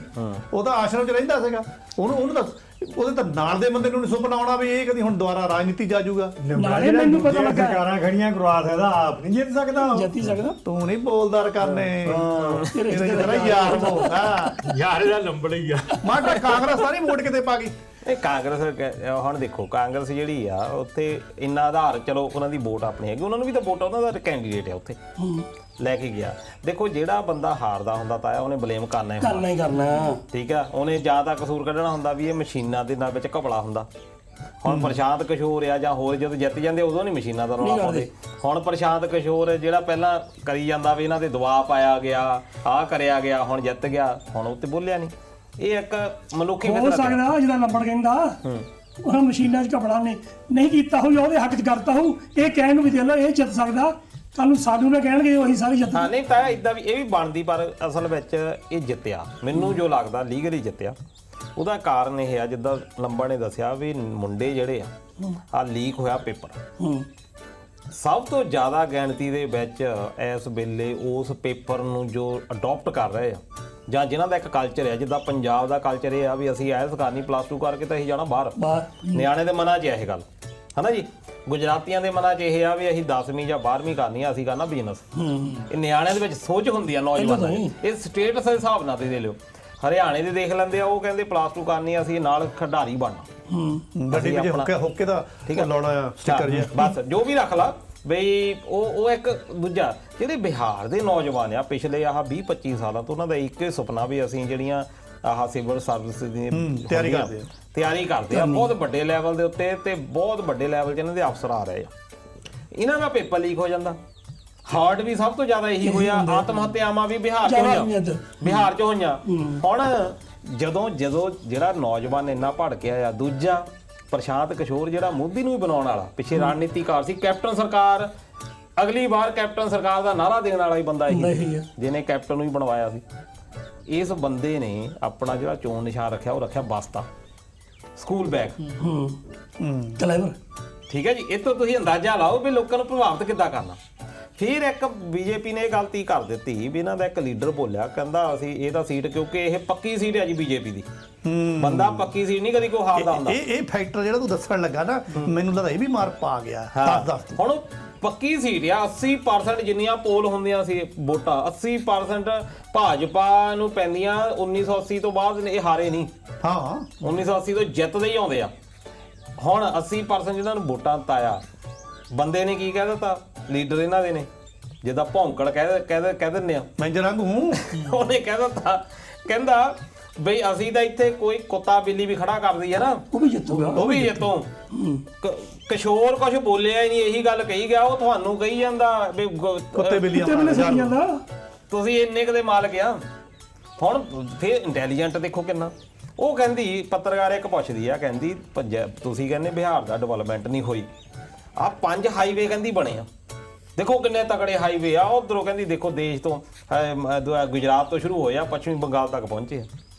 ਉਹ ਤਾਂ ਆਸ਼ਰਮ 'ਚ ਰਹਿੰਦਾ ਸੀਗਾ। ਉਹਨੂੰ ਤਾਂ ਉਹਦੇ ਤਾਂ ਨਾਲ ਦੇ ਬੰਦੇ ਨੂੰ ਨਹੀਂ ਸੋ ਬਣਾਉਣਾ ਵੀ ਇਹ ਕਦੀ ਹੁਣ ਦੁਬਾਰਾ ਰਾਜਨੀਤੀ ਜਾ ਜਾਊਗਾ। ਨਾਲੇ ਮੈਨੂੰ ਪਤਾ ਲੱਗਾ ਸਰਕਾਰਾਂ ਖੜੀਆਂ ਕਰਵਾ ਸਕਦਾ, ਆਪ ਨਹੀਂ ਜਿੱਤ ਸਕਦਾ। ਜਿੱਤ ਹੀ ਸਕਦਾ। ਤੂੰ ਨਹੀਂ ਬੋਲਦਾਰ ਕਰਨੇ, ਤੇਰਾ ਯਾਰ ਬੋਲਦਾ ਯਾਰ ਇਹਦਾ ਲੰਬੜ ਹੀ ਆ। ਮਾਟਰ ਕਾਂਗਰਸ ਸਾਰੀ ਵੋਟ ਕਿਤੇ ਪਾ ਗਈ। ਇਹ ਕਾਂਗਰਸ ਹੁਣ ਦੇਖੋ ਕਾਂਗਰਸ ਜਿਹੜੀ ਆ ਉੱਥੇ ਇੰਨਾ ਆਧਾਰ, ਚਲੋ ਉਹਨਾਂ ਦੀ ਵੋਟ ਆਪਣੀ ਹੈਗੀ, ਉਹਨਾਂ ਨੂੰ ਵੀ ਤਾਂ ਵੋਟ ਉਹਨਾਂ ਦਾ ਕੈਂਡੀਡੇਟ ਆ ਉੱਥੇ ਲੈ ਕੇ ਗਿਆ। ਦੇਖੋ ਜਿਹੜਾ ਬੰਦਾ ਹਾਰਦਾ ਹੁੰਦਾ ਤਾਂ ਉਹਨੇ ਬਲੇਮ ਕਰਨਾ ਹੀ ਕਰਨਾ। ਠੀਕ ਆ, ਉਹਨੇ ਜਾਂ ਤਾਂ ਕਸੂਰ ਕੱਢਣਾ ਹੁੰਦਾ ਵੀ ਇਹ ਮਸ਼ੀਨਾਂ ਦੇ ਨਾਲ ਵਿੱਚ ਘਪਲਾ ਹੁੰਦਾ। ਹੁਣ ਪ੍ਰਸ਼ਾਂਤ ਕਿਸ਼ੋਰ ਆ ਜਾਂ ਹੋਰ ਜਦੋਂ ਜਿੱਤ ਜਾਂਦੇ ਉਦੋਂ ਨਹੀਂ ਮਸ਼ੀਨਾਂ ਦਾ ਰੌਲਾ ਪਾਉਂਦੇ। ਹੁਣ ਪ੍ਰਸ਼ਾਂਤ ਕਿਸ਼ੋਰ ਜਿਹੜਾ ਪਹਿਲਾਂ ਕਰੀ ਜਾਂਦਾ ਵੀ ਇਹਨਾਂ ਦੇ ਦਬਾਅ ਪਾਇਆ ਗਿਆ, ਆਹ ਕਰਿਆ ਗਿਆ, ਹੁਣ ਜਿੱਤ ਗਿਆ, ਹੁਣ ਉੱਤੇ ਬੋਲਿਆ ਨਹੀਂ। ਇਹ ਇੱਕ ਮਨੁੱਖੀ ਹੋ ਸਕਦਾ ਜਿਹਦਾ ਲੰਬੜ ਕਹਿੰਦਾ ਉਹਨਾਂ ਮਸ਼ੀਨਾਂ 'ਚ ਘਪਲਾ ਨੇ ਨਹੀਂ ਕੀਤਾ ਹੋਊ, ਉਹਦੇ ਹੱਕ 'ਚ ਕਰਤਾ ਹੋਊ। ਇਹ ਕਹਿਣ ਨੂੰ ਵੀ ਦੇ ਲੋ ਇਹ ਜਿੱਤ ਸਕਦਾ, ਕੱਲ ਨੂੰ ਸਾਨੂੰ ਨਾ ਕਹਿਣਗੇ ਉਹੀ ਸਾਰੀ ਜਿੱਤ। ਹਾਂ ਨਹੀਂ ਤਾਂ ਇਦਾਂ ਵੀ ਇਹ ਵੀ ਬਣਦੀ, ਪਰ ਅਸਲ ਵਿੱਚ ਇਹ ਜਿੱਤਿਆ ਮੈਨੂੰ ਜੋ ਲੱਗਦਾ ਲੀਗਲੀ ਜਿੱਤਿਆ। ਉਹਦਾ ਕਾਰਨ ਇਹ ਆ ਜਿੱਦਾਂ ਲੰਬੜ ਨੇ ਦੱਸਿਆ ਵੀ ਮੁੰਡੇ ਜਿਹੜੇ ਆ ਲੀਕ ਹੋਇਆ ਪੇਪਰ, ਸਭ ਤੋਂ ਜ਼ਿਆਦਾ ਗਿਣਤੀ ਦੇ ਵਿੱਚ ਇਸ ਵੇਲੇ ਉਸ ਪੇਪਰ ਨੂੰ ਜੋ ਅਡਾਪਟ ਕਰ ਰਹੇ ਆ ਜਾਂ ਜਿਨ੍ਹਾਂ ਦਾ ਇੱਕ ਕਲਚਰ ਹੈ, ਜਿੱਦਾਂ ਪੰਜਾਬ ਦਾ ਕਲਚਰ ਇਹ ਆ ਵੀ ਅਸੀਂ ਆਇਲਸ ਕਰਨੀ +2 ਕਰਕੇ ਤਾਂ ਅਸੀਂ ਜਾਣਾ ਬਾਹਰ। ਨਿਆਣੇ ਦੇ ਮਨਾਂ 'ਚ ਇਹ ਗੱਲ ਹੈ ਨਾ ਜੀ। ਗੁਜਰਾਤੀਆਂ ਦੇ ਮਨਾਂ 'ਚ ਇਹ ਆ ਵੀ ਅਸੀਂ 10ਵੀਂ ਜਾਂ 12ਵੀਂ ਕਰਨੀ ਆ, ਅਸੀਂ ਕਰਨਾ ਬਿਜ਼ਨਸ। ਇਹ ਨਿਆਣਿਆਂ ਦੇ ਵਿੱਚ ਸੋਚ ਹੁੰਦੀ ਆ ਨੌਜਵਾਨਾਂ ਦੀ। ਇਹ ਸਟੇਟਸ ਦੇ ਹਿਸਾਬ ਨਾਲ ਦੇ ਲਿਓ। ਹਰਿਆਣੇ ਦੇ ਦੇਖ ਲੈਂਦੇ ਆ, ਉਹ ਕਹਿੰਦੇ +2 ਕਰਨੀ ਆ, ਅਸੀਂ ਨਾਲ ਖਿਡਾਰੀ ਬਣਨਾ। ਗੱਡੀ ਵਿੱਚ ਹੁੱਕੇ ਦਾ ਠੀਕ ਹੈ ਲਾਉਣਾ ਆ ਸਟicker ਜਿਹਾ, ਬਸ ਜੋ ਵੀ ਰੱਖ ਲਾ ਬਈ ਉਹ ਇੱਕ ਦੂਜਾ ਜਿਹੜੇ ਬਿਹਾਰ ਦੇ ਨੌਜਵਾਨ ਆ ਪਿਛਲੇ ਆਹ 20-25 ਸਾਲਾਂ ਤੋਂ ਉਹਨਾਂ ਦਾ ਇੱਕ ਹੀ ਸੁਪਨਾ ਵੀ ਅਸੀਂ ਜਿਹੜੀਆਂ ਆਹ ਸਿਵਲ ਸਰਵਿਸ ਦੀ ਤਿਆਰੀ ਕਰਦੇ ਆ ਬਹੁਤ ਵੱਡੇ ਲੈਵਲ ਦੇ ਉੱਤੇ ਤੇ ਬਹੁਤ ਵੱਡੇ ਲੈਵਲ 'ਚ ਇਹਨਾਂ ਦੇ ਅਫਸਰ ਆ ਰਹੇ ਆ। ਇਹਨਾਂ ਦਾ ਪੇਪਰ ਲੀਕ ਹੋ ਜਾਂਦਾ। ਹਾਰਟ ਵੀ ਸਭ ਤੋਂ ਜ਼ਿਆਦਾ ਇਹੀ ਹੋਇਆ, ਆਤਮ ਹੱਤਿਆਵਾਂ ਵੀ ਬਿਹਾਰ 'ਚ ਹੋਈਆਂ। ਹੁਣ ਜਦੋਂ ਜਿਹੜਾ ਨੌਜਵਾਨ ਇੰਨਾ ਭੜਕਿਆ ਆ। ਦੂਜਾ ਪ੍ਰਸ਼ਾਂਤ ਕਿਸ਼ੋਰ ਜਿਹੜਾ ਮੋਦੀ ਨੂੰ ਵੀ ਬਣਾਉਣ ਵਾਲਾ ਪਿੱਛੇ ਰਣਨੀਤੀਕਾਰ ਸੀ, ਕੈਪਟਨ ਸਰਕਾਰ, ਅਗਲੀ ਵਾਰ ਕੈਪਟਨ ਸਰਕਾਰ ਦਾ ਨਾਅਰਾ ਦੇਣ ਵਾਲਾ ਹੀ ਬੰਦਾ ਇਹੀ ਜਿਹਨੇ ਕੈਪਟਨ ਨੂੰ ਵੀ ਬਣਵਾਇਆ ਸੀ। ਇਸ ਬੰਦੇ ਨੇ ਆਪਣਾ ਜਿਹੜਾ ਚੋਣ ਨਿਸ਼ਾਨ ਰੱਖਿਆ ਉਹ ਰੱਖਿਆ ਬਸਤਾ, ਸਕੂਲ ਬੈਗ। ਕਲੇਵਰ ਠੀਕ ਹੈ ਜੀ। ਇਹ ਤੋਂ ਤੁਸੀਂ ਅੰਦਾਜ਼ਾ ਲਾਓ ਵੀ ਲੋਕਾਂ ਨੂੰ ਪ੍ਰਭਾਵਿਤ ਕਿੱਦਾਂ ਕਰਨਾ। ਫਿਰ ਇੱਕ ਬੀਜੇਪੀ ਨੇ ਇਹ ਗਲਤੀ ਕਰ ਦਿੱਤੀ ਵੀ ਇਹਨਾਂ ਦਾ ਇੱਕ ਲੀਡਰ ਬੋਲਿਆ, ਕਹਿੰਦਾ ਅਸੀਂ ਇਹਦਾ ਸੀਟ, ਕਿਉਂਕਿ ਇਹ ਪੱਕੀ ਸੀਟ ਹੈ ਜੀ ਬੀਜੇਪੀ ਦੀ, ਬੰਦਾ ਪੱਕੀ ਸੀਟ ਨਹੀਂ ਕਦੀ ਕੋਈ ਹਾਰਦਾ ਹੁੰਦਾ। ਇਹ ਫੈਕਟਰ ਜਿਹੜਾ ਤੂੰ ਦੱਸਣ ਲੱਗਾ ਨਾ, ਮੈਨੂੰ ਲੱਗਦਾ ਇਹ ਵੀ ਮਾਰ ਪਾ ਗਿਆ। ਦੱਸ ਹੁਣ ਪੱਕੀ ਸੀਟ ਆ। 80% ਜਿੰਨੀਆਂ ਪੋਲ ਹੁੰਦੀਆਂ ਸੀ ਵੋਟਾਂ, 80% ਭਾਜਪਾ ਨੂੰ ਪੈਂਦੀਆਂ। 1980 ਤੋਂ ਬਾਅਦ ਇਹ ਹਾਰੇ ਨਹੀਂ। 1980 ਤੋਂ ਜਿੱਤਦੇ ਹੀ ਆਉਂਦੇ ਆ। ਹੁਣ 80% ਜਿਹਨਾਂ ਨੂੰ ਵੋਟਾਂ ਤਾਇਆ ਬੰਦੇ ਨੇ ਕੀ ਕਹਿ ਦਿੱਤਾ, ਲੀਡਰ ਇਹਨਾਂ ਦੇ ਨੇ, ਜਿੱਦਾਂ ਭੌਂਕੜ ਕਹਿ ਦਿੰਦੇ ਆ, ਮੈਂ ਜਰੰਗ ਹੂੰ, ਉਹਨੇ ਕਹਿ ਦਿੱਤਾ, ਕਹਿੰਦਾ ਬਈ ਅਸੀਂ ਤਾਂ ਇੱਥੇ ਕੋਈ ਕੁੱਤਾ ਬਿੱਲੀ ਵੀ ਖੜਾ ਕਰਦੀ ਹੈ ਨਾ ਉਹ ਵੀ ਜਿੱਤੂ। ਕਿਸ਼ੋਰ ਕੁਝ ਬੋਲਿਆ ਹੀ ਨਹੀਂ, ਇਹੀ ਗੱਲ ਕਹੀ ਗਿਆ। ਉਹ ਤੁਹਾਨੂੰ ਕਹੀ ਜਾਂਦਾ ਵੀ ਕੁੱਤੇ ਬਿੱਲੀਆਂ ਤੁਸੀਂ ਇੰਨੇ ਕਦੇ ਮਾਲਕ ਆ। ਹੁਣ ਫਿਰ ਇੰਟੈਲੀਜੈਂਟ ਦੇਖੋ ਕਿੰਨਾ। ਉਹ ਕਹਿੰਦੀ, ਪੱਤਰਕਾਰ ਇੱਕ ਪੁੱਛਦੀ ਆ, ਕਹਿੰਦੀ ਤੁਸੀਂ ਕਹਿੰਦੇ ਬਿਹਾਰ ਦਾ ਡਿਵੈਲਪਮੈਂਟ ਨਹੀਂ ਹੋਈ, ਆਹ 5 ਹਾਈਵੇ ਕਹਿੰਦੀ ਬਣੇ ਆ, ਦੇਖੋ ਕਿੰਨੇ ਤਕੜੇ ਹਾਈਵੇ ਆ। ਉਧਰੋਂ ਕਹਿੰਦੀ ਦੇਖੋ ਦੇਸ਼ ਤੋਂ ਗੁਜਰਾਤ ਤੋਂ ਸ਼ੁਰੂ ਹੋਇਆ ਪੱਛਮੀ ਬੰਗਾਲ ਤੱਕ ਪਹੁੰਚੇ ਆ।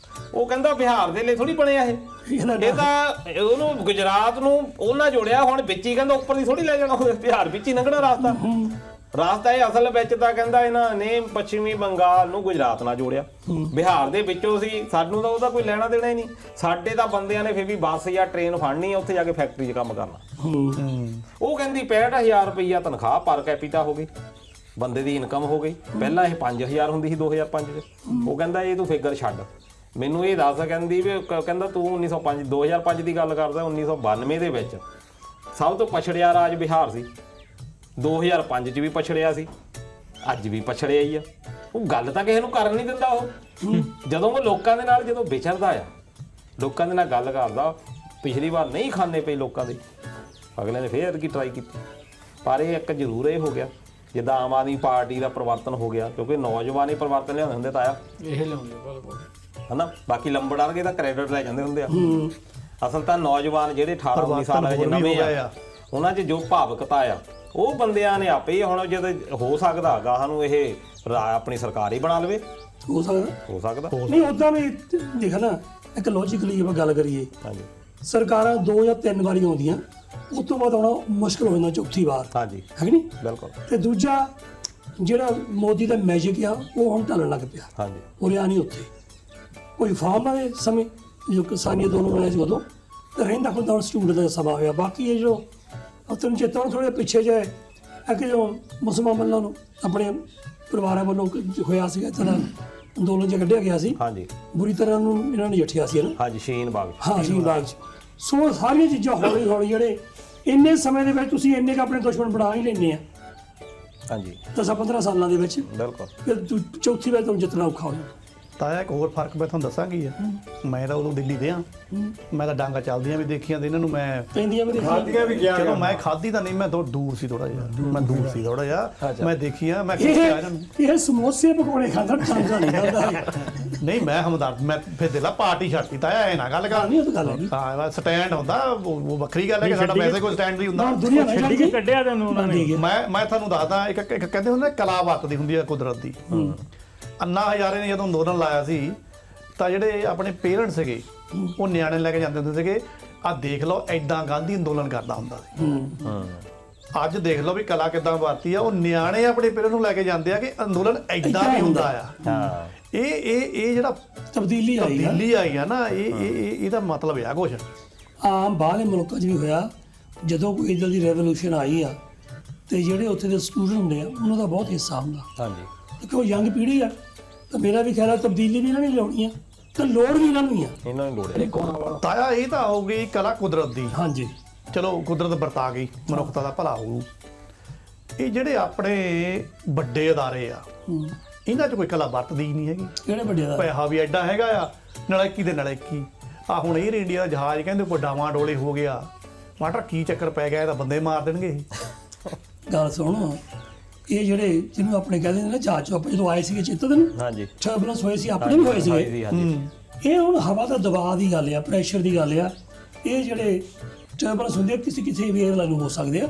ਉਹ ਕਹਿੰਦਾ ਬਿਹਾਰ ਦੇ ਲਈ ਥੋੜੀ ਬਣੇ ਆ ਇਹ ਤਾਂ ਉਹਨੂੰ ਗੁਜਰਾਤ ਨੂੰ ਉਹਨਾਂ ਜੋੜਿਆ, ਹੁਣ ਵਿੱਚ ਹੀ ਕਹਿੰਦਾ ਉੱਪਰ ਦੀ ਥੋੜੀ ਲੈ ਜਾਣਾ, ਬਿਹਾਰ ਵਿੱਚ ਹੀ ਲੰਘਣਾ ਰਾਸਤਾ ਇਹ ਅਸਲ ਵਿੱਚ ਤਾਂ ਕਹਿੰਦਾ ਇਹਨਾਂ ਨੇ ਪੱਛਮੀ ਬੰਗਾਲ ਨੂੰ ਗੁਜਰਾਤ ਨਾਲ ਜੋੜਿਆ। ਬਿਹਾਰ ਦੇ ਵਿੱਚੋਂ ਸੀ, ਸਾਨੂੰ ਤਾਂ ਉਹਦਾ ਕੋਈ ਲੈਣਾ ਦੇਣਾ ਹੀ ਨਹੀਂ। ਸਾਡੇ ਤਾਂ ਬੰਦਿਆਂ ਨੇ ਫਿਰ ਵੀ ਬੱਸ ਜਾਂ ਟ੍ਰੇਨ ਫੜਨੀ, ਉੱਥੇ ਜਾ ਕੇ ਫੈਕਟਰੀ 'ਚ ਕੰਮ ਕਰਨਾ। ਉਹ ਕਹਿੰਦੀ 65,000 ਰੁਪਈਆ ਤਨਖਾਹ ਪਰ ਕੈਪੀਟਾ ਹੋ ਗਈ, ਬੰਦੇ ਦੀ ਇਨਕਮ ਹੋ ਗਈ। ਪਹਿਲਾਂ ਇਹ 5,000 ਹੁੰਦੀ ਸੀ 2005 'ਚ। ਉਹ ਕਹਿੰਦਾ ਇਹ ਤੂੰ ਫਿਗਰ ਛੱਡ, ਮੈਨੂੰ ਇਹ ਦੱਸ। ਕਹਿੰਦੀ ਵੀ ਕਹਿੰਦਾ ਤੂੰ 2005 ਦੀ ਗੱਲ ਕਰਦਾ, 1992 ਦੇ ਵਿੱਚ ਸਭ ਤੋਂ ਪਛੜਿਆ ਰਾਜ ਬਿਹਾਰ ਸੀ, 2005 'ਚ ਵੀ ਪਛੜਿਆ ਸੀ, ਅੱਜ ਵੀ ਪਛੜਿਆ ਹੀ ਆ। ਉਹ ਗੱਲ ਤਾਂ ਕਿਸੇ ਨੂੰ ਕਰਨ ਨਹੀਂ ਦਿੰਦਾ। ਉਹ ਜਦੋਂ ਉਹ ਲੋਕਾਂ ਦੇ ਨਾਲ ਜਦੋਂ ਵਿਚਰਦਾ ਆ, ਲੋਕਾਂ ਦੇ ਨਾਲ ਗੱਲ ਕਰਦਾ, ਪਿਛਲੀ ਵਾਰ ਨਹੀਂ ਖਾਂਦੇ ਪਏ ਲੋਕਾਂ ਦੇ, ਅਗਲੇ ਨੇ ਫੇਰ ਕੀ ਟਰਾਈ ਕੀਤੀ। ਪਰ ਇਹ ਇੱਕ ਜ਼ਰੂਰ ਇਹ ਹੋ ਗਿਆ, ਜਿੱਦਾਂ ਆਮ ਆਦਮੀ ਪਾਰਟੀ ਦਾ ਪਰਿਵਰਤਨ ਹੋ ਗਿਆ, ਕਿਉਂਕਿ ਨੌਜਵਾਨ ਹੀ ਪਰਿਵਰਤਨ ਲਿਆਉਂਦੇ ਹੁੰਦੇ ਤਾਇਆ, ਇਹ ਲਿਆਉਂਦੇ ਬਿਲਕੁਲ ਹਨਾ। ਬਾਕੀ ਲੰਬੜਦਾਰ ਦਾ ਕ੍ਰੈਡਿਟ ਲੈ ਜਾਂਦੇ ਹੁੰਦੇ ਆ। ਅਸਲ ਤਾਂ ਨੌਜਵਾਨ ਜਿਹੜੇ 18-19 ਸਾਲ ਦੇ ਨਵੇਂ ਆ, ਉਹਨਾਂ 'ਚ ਜੋ ਭਾਵੁਕਤਾ ਆ ਉਹ ਬੰਦਿਆਂ ਨੇ ਆਪੇ ਹੀ, ਹੁਣ ਜਦੋਂ ਹੋ ਸਕਦਾ ਗਾਹਾਂ ਨੂੰ ਇਹ ਆਪਣੀ ਸਰਕਾਰ ਹੀ ਬਣਾ ਲਵੇ, ਹੋ ਸਕਦਾ ਨਹੀਂ। ਉਦਾਂ ਵੀ ਦੇਖ ਨਾ, ਇੱਕ ਲੌਜੀਕਲੀ ਆਪਾਂ ਗੱਲ ਕਰੀਏ, ਹਾਂਜੀ ਸਰਕਾਰਾਂ 2 ਜਾਂ 3 ਵਾਰੀ ਆਉਂਦੀਆਂ, ਉਸ ਤੋਂ ਬਾਅਦ ਆਉਣਾ ਮੁਸ਼ਕਲ ਹੋ ਜਾਂਦਾ ਚੌਥੀ ਵਾਰ, ਹਾਂਜੀ ਹੈ ਨਹੀਂ ਬਿਲਕੁਲ। ਤੇ ਦੂਜਾ ਜਿਹੜਾ ਮੋਦੀ ਦਾ ਮੈਜਿਕ ਆ ਉਹ ਹੁਣ ਢਲਣ ਲੱਗ ਪਿਆ। ਹਾਂਜੀ ਉਹ ਰਿਆ ਨਹੀਂ ਉੱਥੇ ਕੋਈ ਫਾਰਮਾਂ ਦੇ ਸਮੇਂ ਜੋ ਕਿਸਾਨੀ ਦੋਨੋਂ ਆਇਆ ਸੀ ਉਦੋਂ ਤਾਂ ਰਹਿੰਦਾ ਖੁੰਦਾ ਹੁਣ ਸਟੂਡੈਂਟ ਦਾ ਸਮਾਂ ਹੋਇਆ। ਬਾਕੀ ਇਹ ਜੋ ਤੁਹਾਨੂੰ ਚੇਤਾ ਥੋੜ੍ਹੇ ਪਿੱਛੇ ਜਿਹੇ ਹੈ ਕਿ ਜੋ ਮੁਸਲਮਾਨ ਵੱਲੋਂ ਨੂੰ ਆਪਣੇ ਪਰਿਵਾਰਾਂ ਵੱਲੋਂ ਹੋਇਆ ਸੀਗਾ ਇੱਥੇ ਦਾ ਅੰਦੋਲਨ ਜਿਹਾ ਕੱਢਿਆ ਗਿਆ ਸੀ, ਹਾਂਜੀ ਬੁਰੀ ਤਰ੍ਹਾਂ ਨੂੰ ਇਹਨਾਂ ਨੇ ਜੱਠਿਆ ਸੀ ਨਾ। ਹਾਂਜੀ ਸ਼ਹੀਨ ਬਾਗ ਸ਼ਹੀਨ ਬਾਗ 'ਚ। ਸੋ ਸਾਰੀਆਂ ਚੀਜ਼ਾਂ ਹੌਲੀ ਹੌਲੀ ਜਿਹੜੇ ਇੰਨੇ ਸਮੇਂ ਦੇ ਵਿੱਚ ਤੁਸੀਂ ਇੰਨੇ ਕੁ ਆਪਣੇ ਦੁਸ਼ਮਣ ਬਣਾ ਹੀ ਲੈਂਦੇ ਆ, ਹਾਂਜੀ 10-15 ਸਾਲਾਂ ਦੇ ਵਿੱਚ, ਬਿਲਕੁਲ। ਫਿਰ ਚੌਥੀ ਵਾਰ ਤੁਹਾਨੂੰ ਜਿੱਤਣਾ ਔਖਾ ਹੋ ਜਾਂਦਾ। ਤਾਇਆ ਇੱਕ ਹੋਰ ਫਰਕ ਮੈਂ ਤੁਹਾਨੂੰ ਦੱਸਾਂਗੀ ਆ, ਮੈਂ ਤਾਂ ਉਦੋਂ ਦਿੱਲੀ ਰਿਹਾ, ਮੈਂ ਤਾਂ ਡਾਂਗਾ ਚੱਲਦੀਆਂ ਵੀ ਦੇਖੀਆਂ ਤੇ ਇਹਨਾਂ ਨੂੰ ਮੈਂ ਪੈਂਦੀਆਂ ਵੀ ਖਾਧੀਆਂ ਵੀ ਗਿਆ। ਚਲੋ ਮੈਂ ਖਾਧੀ ਤਾਂ ਨਹੀਂ, ਮੈਂ ਦੂਰ ਸੀ ਥੋੜਾ ਜਿਹਾ, ਮੈਂ ਦੂਰ ਸੀ ਥੋੜਾ ਜਿਹਾ, ਮੈਂ ਦੇਖੀਆਂ, ਮੈਂ ਇਹ ਸਮੋਸੇ ਪਕੌੜੇ ਖਾਂਦਾ ਟਾਂਗਾ ਨਹੀਂ ਕਰਦਾ ਨਹੀਂ, ਮੈਂ ਹਮਦਰਦ, ਮੈਂ ਫਿਰ ਦਿਲਾ ਪਾਰਟੀ ਛੱਡਤੀ ਤਾਇਆ, ਐ ਨਾ ਗੱਲ ਕਰ। ਨਹੀਂ ਉਹ ਤਾਂ ਗੱਲ ਹੈਗੀ, ਹਾਂ ਸਟੈਂਡ ਹੁੰਦਾ, ਉਹ ਵੱਖਰੀ ਗੱਲ ਹੈ ਕਿ ਸਾਡਾ ਵੈਸੇ ਕੋਈ ਸਟੈਂਡ ਨਹੀਂ ਹੁੰਦਾ। ਦੁਨੀਆ ਨਾਲ ਛੱਡੀ ਕੇ ਕੱਢਿਆ ਤੈਨੂੰ ਉਹਨਾਂ ਨੇ। ਮੈਂ ਤੁਹਾਨੂੰ ਦੱਸਦਾ, ਇੱਕ ਕਹਿੰਦੇ ਹੁੰਦੇ ਕਲਾ ਵਰਤਦੀ ਹੁੰਦੀ ਹੈ ਕੁਦਰਤ ਦੀ। ਅੰਨਾ ਹਜ਼ਾਰੇ ਨੇ ਜਦੋਂ ਅੰਦੋਲਨ ਲਾਇਆ ਸੀ ਤਾਂ ਜਿਹੜੇ ਆਪਣੇ ਪੇਰੈਂਟਸ ਸੀਗੇ ਉਹ ਨਿਆਣੇ ਲੈ ਕੇ ਜਾਂਦੇ ਹੁੰਦੇ ਸੀਗੇ, ਆਹ ਦੇਖ ਲਓ ਐਦਾਂ ਗਾਂਧੀ ਅੰਦੋਲਨ ਕਰਦਾ ਹੁੰਦਾ ਸੀ। ਅੱਜ ਦੇਖ ਲਓ ਵੀ ਕਲਾ ਕਿੱਦਾਂ ਵਰਤੀ ਆ, ਉਹ ਨਿਆਣੇ ਆਪਣੇ ਪੇਰੈਂਟਸ ਨੂੰ ਲੈ ਕੇ ਜਾਂਦੇ ਆ ਕਿ ਅੰਦੋਲਨ ਐਦਾਂ ਵੀ ਹੁੰਦਾ ਆ। ਇਹ ਜਿਹੜਾ ਤਬਦੀਲੀ ਆਈ ਆ ਨਾ, ਇਹਦਾ ਮਤਲਬ ਆ ਕੁਛ ਆਮ ਬਾਹਰਲੇ ਮੁਲਕਾਂ 'ਚ ਵੀ ਹੋਇਆ। ਜਦੋਂ ਕੋਈ ਇੱਦਾਂ ਦੀ ਰੈਵੋਲੂਸ਼ਨ ਆਈ ਆ ਤੇ ਜਿਹੜੇ ਉੱਥੇ ਦੇ ਸਟੂਡੈਂਟ ਹੁੰਦੇ ਆ ਉਹਨਾਂ ਦਾ ਬਹੁਤ ਹਿੱਸਾ ਹੁੰਦਾ। ਹਾਂਜੀ ਕਿਉਂਕਿ ਉਹ ਯੰਗ ਪੀੜ੍ਹੀ ਆ, ਤਾਂ ਮੇਰਾ ਵੀ ਖਿਆਲ ਆ ਤਬਦੀਲੀ ਵੀ ਇਹਨਾਂ ਨੇ ਲਿਆਉਣੀ ਆ ਤੇ ਲੋੜ ਵੀ ਇਹਨਾਂ ਨੂੰ ਹੀ ਆ। ਇਹਨਾਂ ਨੂੰ ਲੋੜ ਤਾਇਆ ਇਹ ਤਾਂ ਹੋ ਗਈ ਕਲਾ ਕੁਦਰਤ ਦੀ। ਹਾਂਜੀ ਚਲੋ ਕੁਦਰਤ ਵਰਤਾ ਗਈ, ਮਨੁੱਖਤਾ ਦਾ ਭਲਾ ਹੋਊ। ਇਹ ਜਿਹੜੇ ਆਪਣੇ ਵੱਡੇ ਅਦਾਰੇ ਆ ਇਹਨਾਂ 'ਚ ਕੋਈ ਕਲਾ ਵਰਤਦੀ ਹੀ ਨਹੀਂ ਹੈਗੀ। ਕਿਹੜੇ ਵੱਡੇ ਦਾ ਪੈਸਾ ਵੀ ਐਡਾ ਹੈਗਾ ਆ, ਨਲਾਇਕੀ ਦੇ ਨਲਾਇਕੀ। ਆ ਹੁਣ 에ਅਰ ਇੰਡੀਆ ਦਾ ਜਹਾਜ਼ ਕਹਿੰਦੇ ਕੋਈ ਡਾਵਾਂ ਡੋਲੇ ਹੋ ਗਿਆ, ਮਾਟਰ ਕੀ ਚੱਕਰ ਪੈ ਗਿਆ, ਇਹ ਤਾਂ ਬੰਦੇ ਮਾਰ ਦੇਣਗੇ ਇਹ। ਗੱਲ ਸੁਣ, ਇਹ ਜਿਹੜੇ ਜਿਹਨੂੰ ਆਪਣੇ ਕਹਿੰਦੇ ਨੇ ਨਾ ਜਹਾਜ਼ ਚੋਂ ਆਪਾਂ ਜਦੋਂ ਆਏ ਸੀਗੇ ਚੇਤਾ ਤੈਨੂੰ ਹਾਂਜੀ ਟਰਬੂਲੈਂਸ ਹੋਏ ਸੀ, ਆਪਣੇ ਵੀ ਹੋਏ ਸੀਗੇ। ਜੀ ਹਾਂਜੀ ਇਹ ਹੁਣ ਹਵਾ ਦਾ ਦਬਾਅ ਦੀ ਗੱਲ ਆ, ਪ੍ਰੈਸ਼ਰ ਦੀ ਗੱਲ ਆ। ਇਹ ਜਿਹੜੇ ਟਰਬੂਲੈਂਸ ਹੁੰਦੇ ਆ ਕਿਸੇ ਕਿਸੇ ਵੀ 에ਅਰਲਾਈਨ ਨੂੰ ਹੋ ਸਕਦੇ ਆ,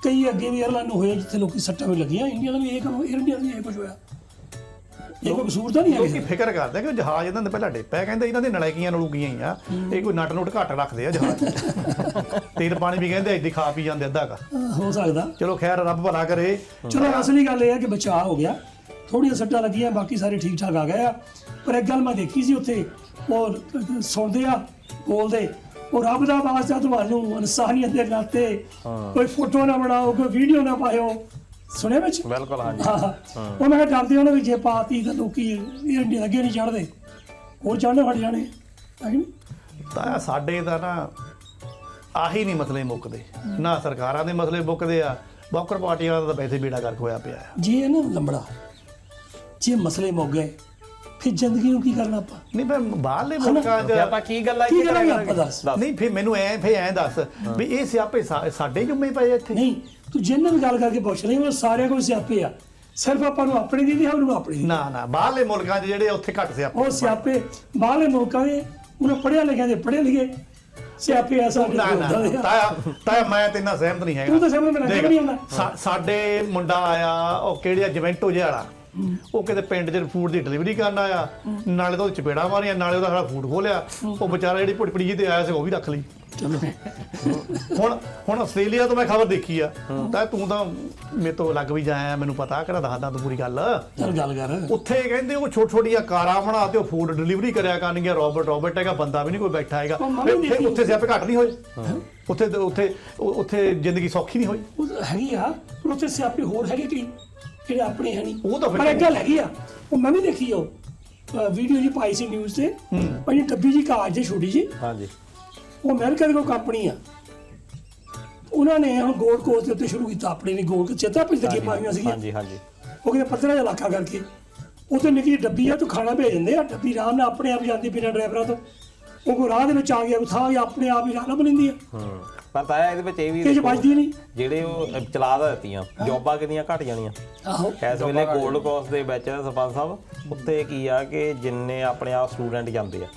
ਕਈ ਅੱਗੇ ਵੀ 에ਅਰਲਾਈਨ ਨੂੰ ਹੋਏ ਜਿੱਥੇ ਲੋਕੀ ਸੱਟਾਂ ਵੀ ਲੱਗੀਆਂ। ਇੰਡੀਆ ਦਾ ਵੀ ਇਹ ਕੰਮ, 에ਅਰ ਇੰਡੀਆ ਦਾ ਵੀ ਇਹ ਕੁਝ ਹੋਇਆ। ਇਹ ਕੋਈ ਕਸੂਰ ਤਾਂ ਨਹੀਂ ਹੈ ਲੋਕੀ ਫਿਕਰ ਕਰਦੇ ਕਿ ਜਹਾਜ਼ ਇਹਨਾਂ ਦੇ ਪਹਿਲਾਂ ਡਿੱਪਿਆ, ਕਹਿੰਦੇ ਇਹਨਾਂ ਦੇ ਨਲਾਇਕੀਆਂ ਨਲੂਕੀਆਂ ਹੀ ਆ, ਇਹ ਕੋਈ ਨਟ ਨੁੱਟ ਘੱਟ ਰੱਖਦੇ ਆ ਜਹਾਜ਼। ਤੇਲ ਪਾਣੀ ਵੀ ਕਹਿੰਦੇ ਏਦਾਂ ਖਾ ਪੀ ਜਾਂਦੇ ਅੱਧਾ ਕਾ। ਹੋ ਸਕਦਾ। ਚਲੋ ਖੈਰ ਰੱਬ ਭਲਾ ਕਰੇ। ਚਲੋ ਅਸਲੀ ਗੱਲ ਇਹ ਹੈ ਕਿ ਬਚਾਅ ਹੋ ਗਿਆ, ਥੋੜੀਆਂ ਸੱਟਾਂ ਲੱਗੀਆਂ, ਬਾਕੀ ਸਾਰੇ ਠੀਕ ਠਾਕ ਆ ਗਏ ਆ। ਪਰ ਇੱਕ ਗੱਲ ਮੈਂ ਦੇਖੀ ਸੀ ਉੱਥੇ, ਉਹ ਸੁਣਦੇ ਆ ਬੋਲਦੇ, ਉਹ ਰੱਬ ਦਾ ਵਾਸਤਾ ਤੁਹਾਨੂੰ ਇਨਸਾਨੀਅਤ ਦੇ ਨਾਤੇ ਕੋਈ ਫੋਟੋ ਨਾ ਬਣਾਓ, ਕੋਈ ਵੀਡੀਓ ਨਾ ਪਾਇਓ। ਸੁਣਿਆ ਵਿੱਚ? ਬਿਲਕੁਲ ਹਾਂਜੀ। ਹਾਂ ਉਹ ਮੈਂ ਕਿਹਾ ਡਰਦੇ ਉਹਨਾਂ ਵੀ ਜੇ ਪਾਤੀ ਤਾਂ ਲੋਕੀ ਇਹ ਇੰਡੀਆ ਅੱਗੇ ਨਹੀਂ ਚੜ੍ਹਦੇ, ਹੋਰ ਚੜ੍ਹਨੇ ਹਟ ਜਾਣੇ ਹੈ ਕਿ ਨਹੀਂ? ਤਾਂ ਸਾਡੇ ਦਾ ਨਾ ਆਹੀ ਨਹੀਂ ਮਸਲੇ ਮੁੱਕਦੇ, ਨਾ ਸਰਕਾਰਾਂ ਦੇ ਮਸਲੇ ਮੁੱਕਦੇ ਆ, ਬੌਕਰ ਪਾਰਟੀਆਂ ਦਾ ਤਾਂ ਵੈਸੇ ਬੇੜਾ ਗਰਕ ਹੋਇਆ ਪਿਆ ਆ। ਜੇ ਇਹ ਨਾ ਲੰਬੜਾ, ਜੇ ਮਸਲੇ ਮੁੱਕ ਗਏ ਫਿਰ ਜ਼ਿੰਦਗੀ ਨੂੰ ਕੀ ਕਰਨਾ ਆਪਾਂ? ਨਹੀਂ ਫਿਰ ਬਾਹਰਲੇ ਮੁਲਕਾਂ 'ਚ ਤੇ ਆਪਾਂ ਕੀ ਗੱਲਾਂ ਕੀ ਇੱਥੇ ਕਰਾਂਗੇ ਕਰਾਂਗੇ? ਆਪਾਂ ਦੱਸ? ਨਹੀਂ ਫਿਰ ਮੈਨੂੰ ਐਂ ਦੱਸ ਵੀ ਇਹ ਸਿਆਪੇ ਸਾਡੇ ਜੁੰਮੇ ਪਏ ਇੱਥੇ। ਨਹੀਂ ਤੂੰ ਜਿਹਨਾਂ ਵੀ ਗੱਲ ਕਰਕੇ ਪੁੱਛ ਰਹੀ ਉਹ ਸਾਰਿਆਂ ਕੋਲ ਸਿਆਪੇ ਆ, ਸਿਰਫ ਆਪਾਂ ਨੂੰ ਆਪਣੀ ਦੀ ਉਹਨੂੰ ਆਪਣੀ ਦੀ। ਨਾ ਬਾਹਰਲੇ ਮੁਲਕਾਂ 'ਚ ਜਿਹੜੇ ਉੱਥੇ ਘੱਟ ਸਿਆਪੇ। ਉਹ ਸਿਆਪੇ ਬਾਹਰਲੇ ਮੁਲਕਾਂ ਦੇ ਉਹਨਾਂ ਪੜ੍ਹਿਆ ਲਿਖਿਆ ਦੇ ਪੜ੍ਹੇ ਲਿਖੇ ਸਿਆਪੇ ਆ ਸਾਡੇ ਨਾ ਕੋਲ। ਤਾਇਆ ਮੈਂ ਤੇ ਇੰਨਾ ਸਹਿਮਤ ਨਹੀਂ ਹੈਗਾ। ਤੂੰ ਤਾਂ ਸਮਝ ਮੈਨੂੰ ਦੇਖ, ਨਹੀਂ ਆਉਂਦਾ। ਸਾਡੇ ਮੁੰਡਾ ਆਇਆ ਉਹ ਕਿਹੜੇ ਜਵੈਂਟੋ ਜਿਹਾ ਵਾਲਾ, ਉਹ ਕਿਤੇ ਪਿੰਡ 'ਚ ਫੂਡ ਦੀ ਡਿਲੀਵਰੀ ਕਰਨ ਆਇਆ, ਨਾਲੇ ਤਾਂ ਉਹ ਚਪੇੜਾ ਮਾਰੀਆਂ, ਨਾਲੇ ਉਹਦਾ ਸਾਡਾ ਫੂਡ ਖੋਲਿਆ। ਉਹ ਵਿਚਾਰਾ ਜਿਹੜੀ ਪੁੜਪੜੀ ਜੀ ਤੇ ਆਇਆ ਸੀ ਉਹ ਵੀ ਰੱਖ ਲਈ। ਚਲੋ ਹੁਣ ਆਸਟ੍ਰੇਲੀਆ ਤੋਂ ਮੈਂ ਖਬਰ ਦੇਖੀ ਆ, ਤਾਂ ਤੂੰ ਤਾਂ ਮੇਰੇ ਤੋਂ ਲੱਗ ਵੀ ਜਾਇਆ, ਮੈਨੂੰ ਪਤਾ ਕਿਹੜਾ ਦੱਸਦਾ ਤੂੰ ਪੂਰੀ ਗੱਲ। ਚੱਲ ਗੱਲ ਕਰ। ਉੱਥੇ ਕਹਿੰਦੇ ਉਹ ਛੋਟੀ ਛੋਟੀਆਂ ਕਾਰਾਂ ਬਣਾ ਤੇ ਉਹ ਫੂਡ ਡਿਲੀਵਰੀ ਕਰਿਆ ਕਰਨਗੀਆਂ। ਰੋਬੋਟ ਹੈਗਾ, ਬੰਦਾ ਵੀ ਨਹੀਂ ਕੋਈ ਬੈਠਾ ਹੈਗਾ। ਫਿਰ ਉੱਥੇ ਸਿਆਪੇ ਘੱਟ ਨਹੀਂ ਹੋਏ? ਉੱਥੇ ਜ਼ਿੰਦਗੀ ਸੌਖੀ ਨਹੀਂ ਹੋਈ? ਉਹ ਤਾਂ ਹੈਗੀ ਆ, ਪਰ ਉੱਥੇ ਸਿਆਪੇ ਹੋਰ ਹੈਗੇ ਕਿ ਜਿਹੜੇ ਆਪਣੇ ਹੈ ਨਹੀਂ। ਉਹ ਤਾਂ ਫਿਰ ਪਰ ਇੱਕ ਗੱਲ ਹੈਗੀ ਆ, ਉਹ ਮੈਂ ਵੀ ਦੇਖੀ ਉਹ ਵੀਡੀਓ ਜੀ ਪਾਈ ਸੀ ਨਿਊਜ਼ ਤੇ, ਭਾਈ ਡੱਬੀ ਜੀ ਕਾਜ ਜੇ ਛੋਟੀ ਜੀ, ਹਾਂਜੀ ਉਹ ਅਮਰੀਕਾ ਦੀ ਕੋਈ ਕੰਪਨੀ ਆ, ਉਹਨਾਂ ਨੇ ਹੁਣ ਗੋਲਡ ਕੋਸਟ ਦੇ ਉੱਤੇ ਸ਼ੁਰੂ ਕੀਤਾ ਆਪਣੇ ਨੇ ਗੋਲਡ ਚੇਤਾ ਪਿਛਲੇ ਗੇਮਾਂ ਆਈਆਂ ਸੀਗੀਆਂ। ਹਾਂਜੀ ਹਾਂਜੀ ਉਹ ਕਹਿੰਦੇ 15,000 ਇਲਾਕਾ ਕਰਕੇ ਉੱਥੇ ਨਿੱਕੀ ਜਿਹੀ ਡੱਬੀ ਆ, ਤੂੰ ਖਾਣਾ ਭੇਜ ਦਿੰਦੇ ਆ, ਡੱਬੀ ਆਰਾਮ ਨਾਲ ਆਪਣੇ ਆਪ ਜਾਂਦੀ ਬਿਨਾਂ ਡਰਾਈਵਰਾਂ ਤੋਂ। ਉਹ ਕੋਈ ਰਾਹ ਦੇ ਵਿੱਚ ਆ ਗਿਆ ਥਾਂ ਜਾਂ ਆਪਣੇ ਆਪ ਹੀ ਰਾਹ ਲੱਭ ਲੈਂਦੀ ਆ। ਪਰ ਤਾਇਆ ਇਹਦੇ ਵਿੱਚ ਇਹ ਵੀ ਇਹ 'ਚ ਦੇਖੋ, ਵੱਜਦੀ ਨਹੀਂ। ਜਿਹੜੇ ਉਹ ਚਲਾ ਦਿੱਤੀਆਂ ਜੋਬਾਂ ਕਿੰਨੀਆਂ ਘਟ ਜਾਣੀਆਂ ਆਹੋ ਇਸ ਵੇਲੇ ਗੋਲਡ ਕੋਸਟ ਦੇ ਵਿੱਚ ਸਰਪੰਚ ਸਾਹਿਬ। ਉੱਤੇ ਕੀ ਆ ਕਿ ਜਿੰਨੇ ਆਪਣੇ ਆਪ ਸਟੂਡੈਂਟ ਜਾਂਦੇ ਆ,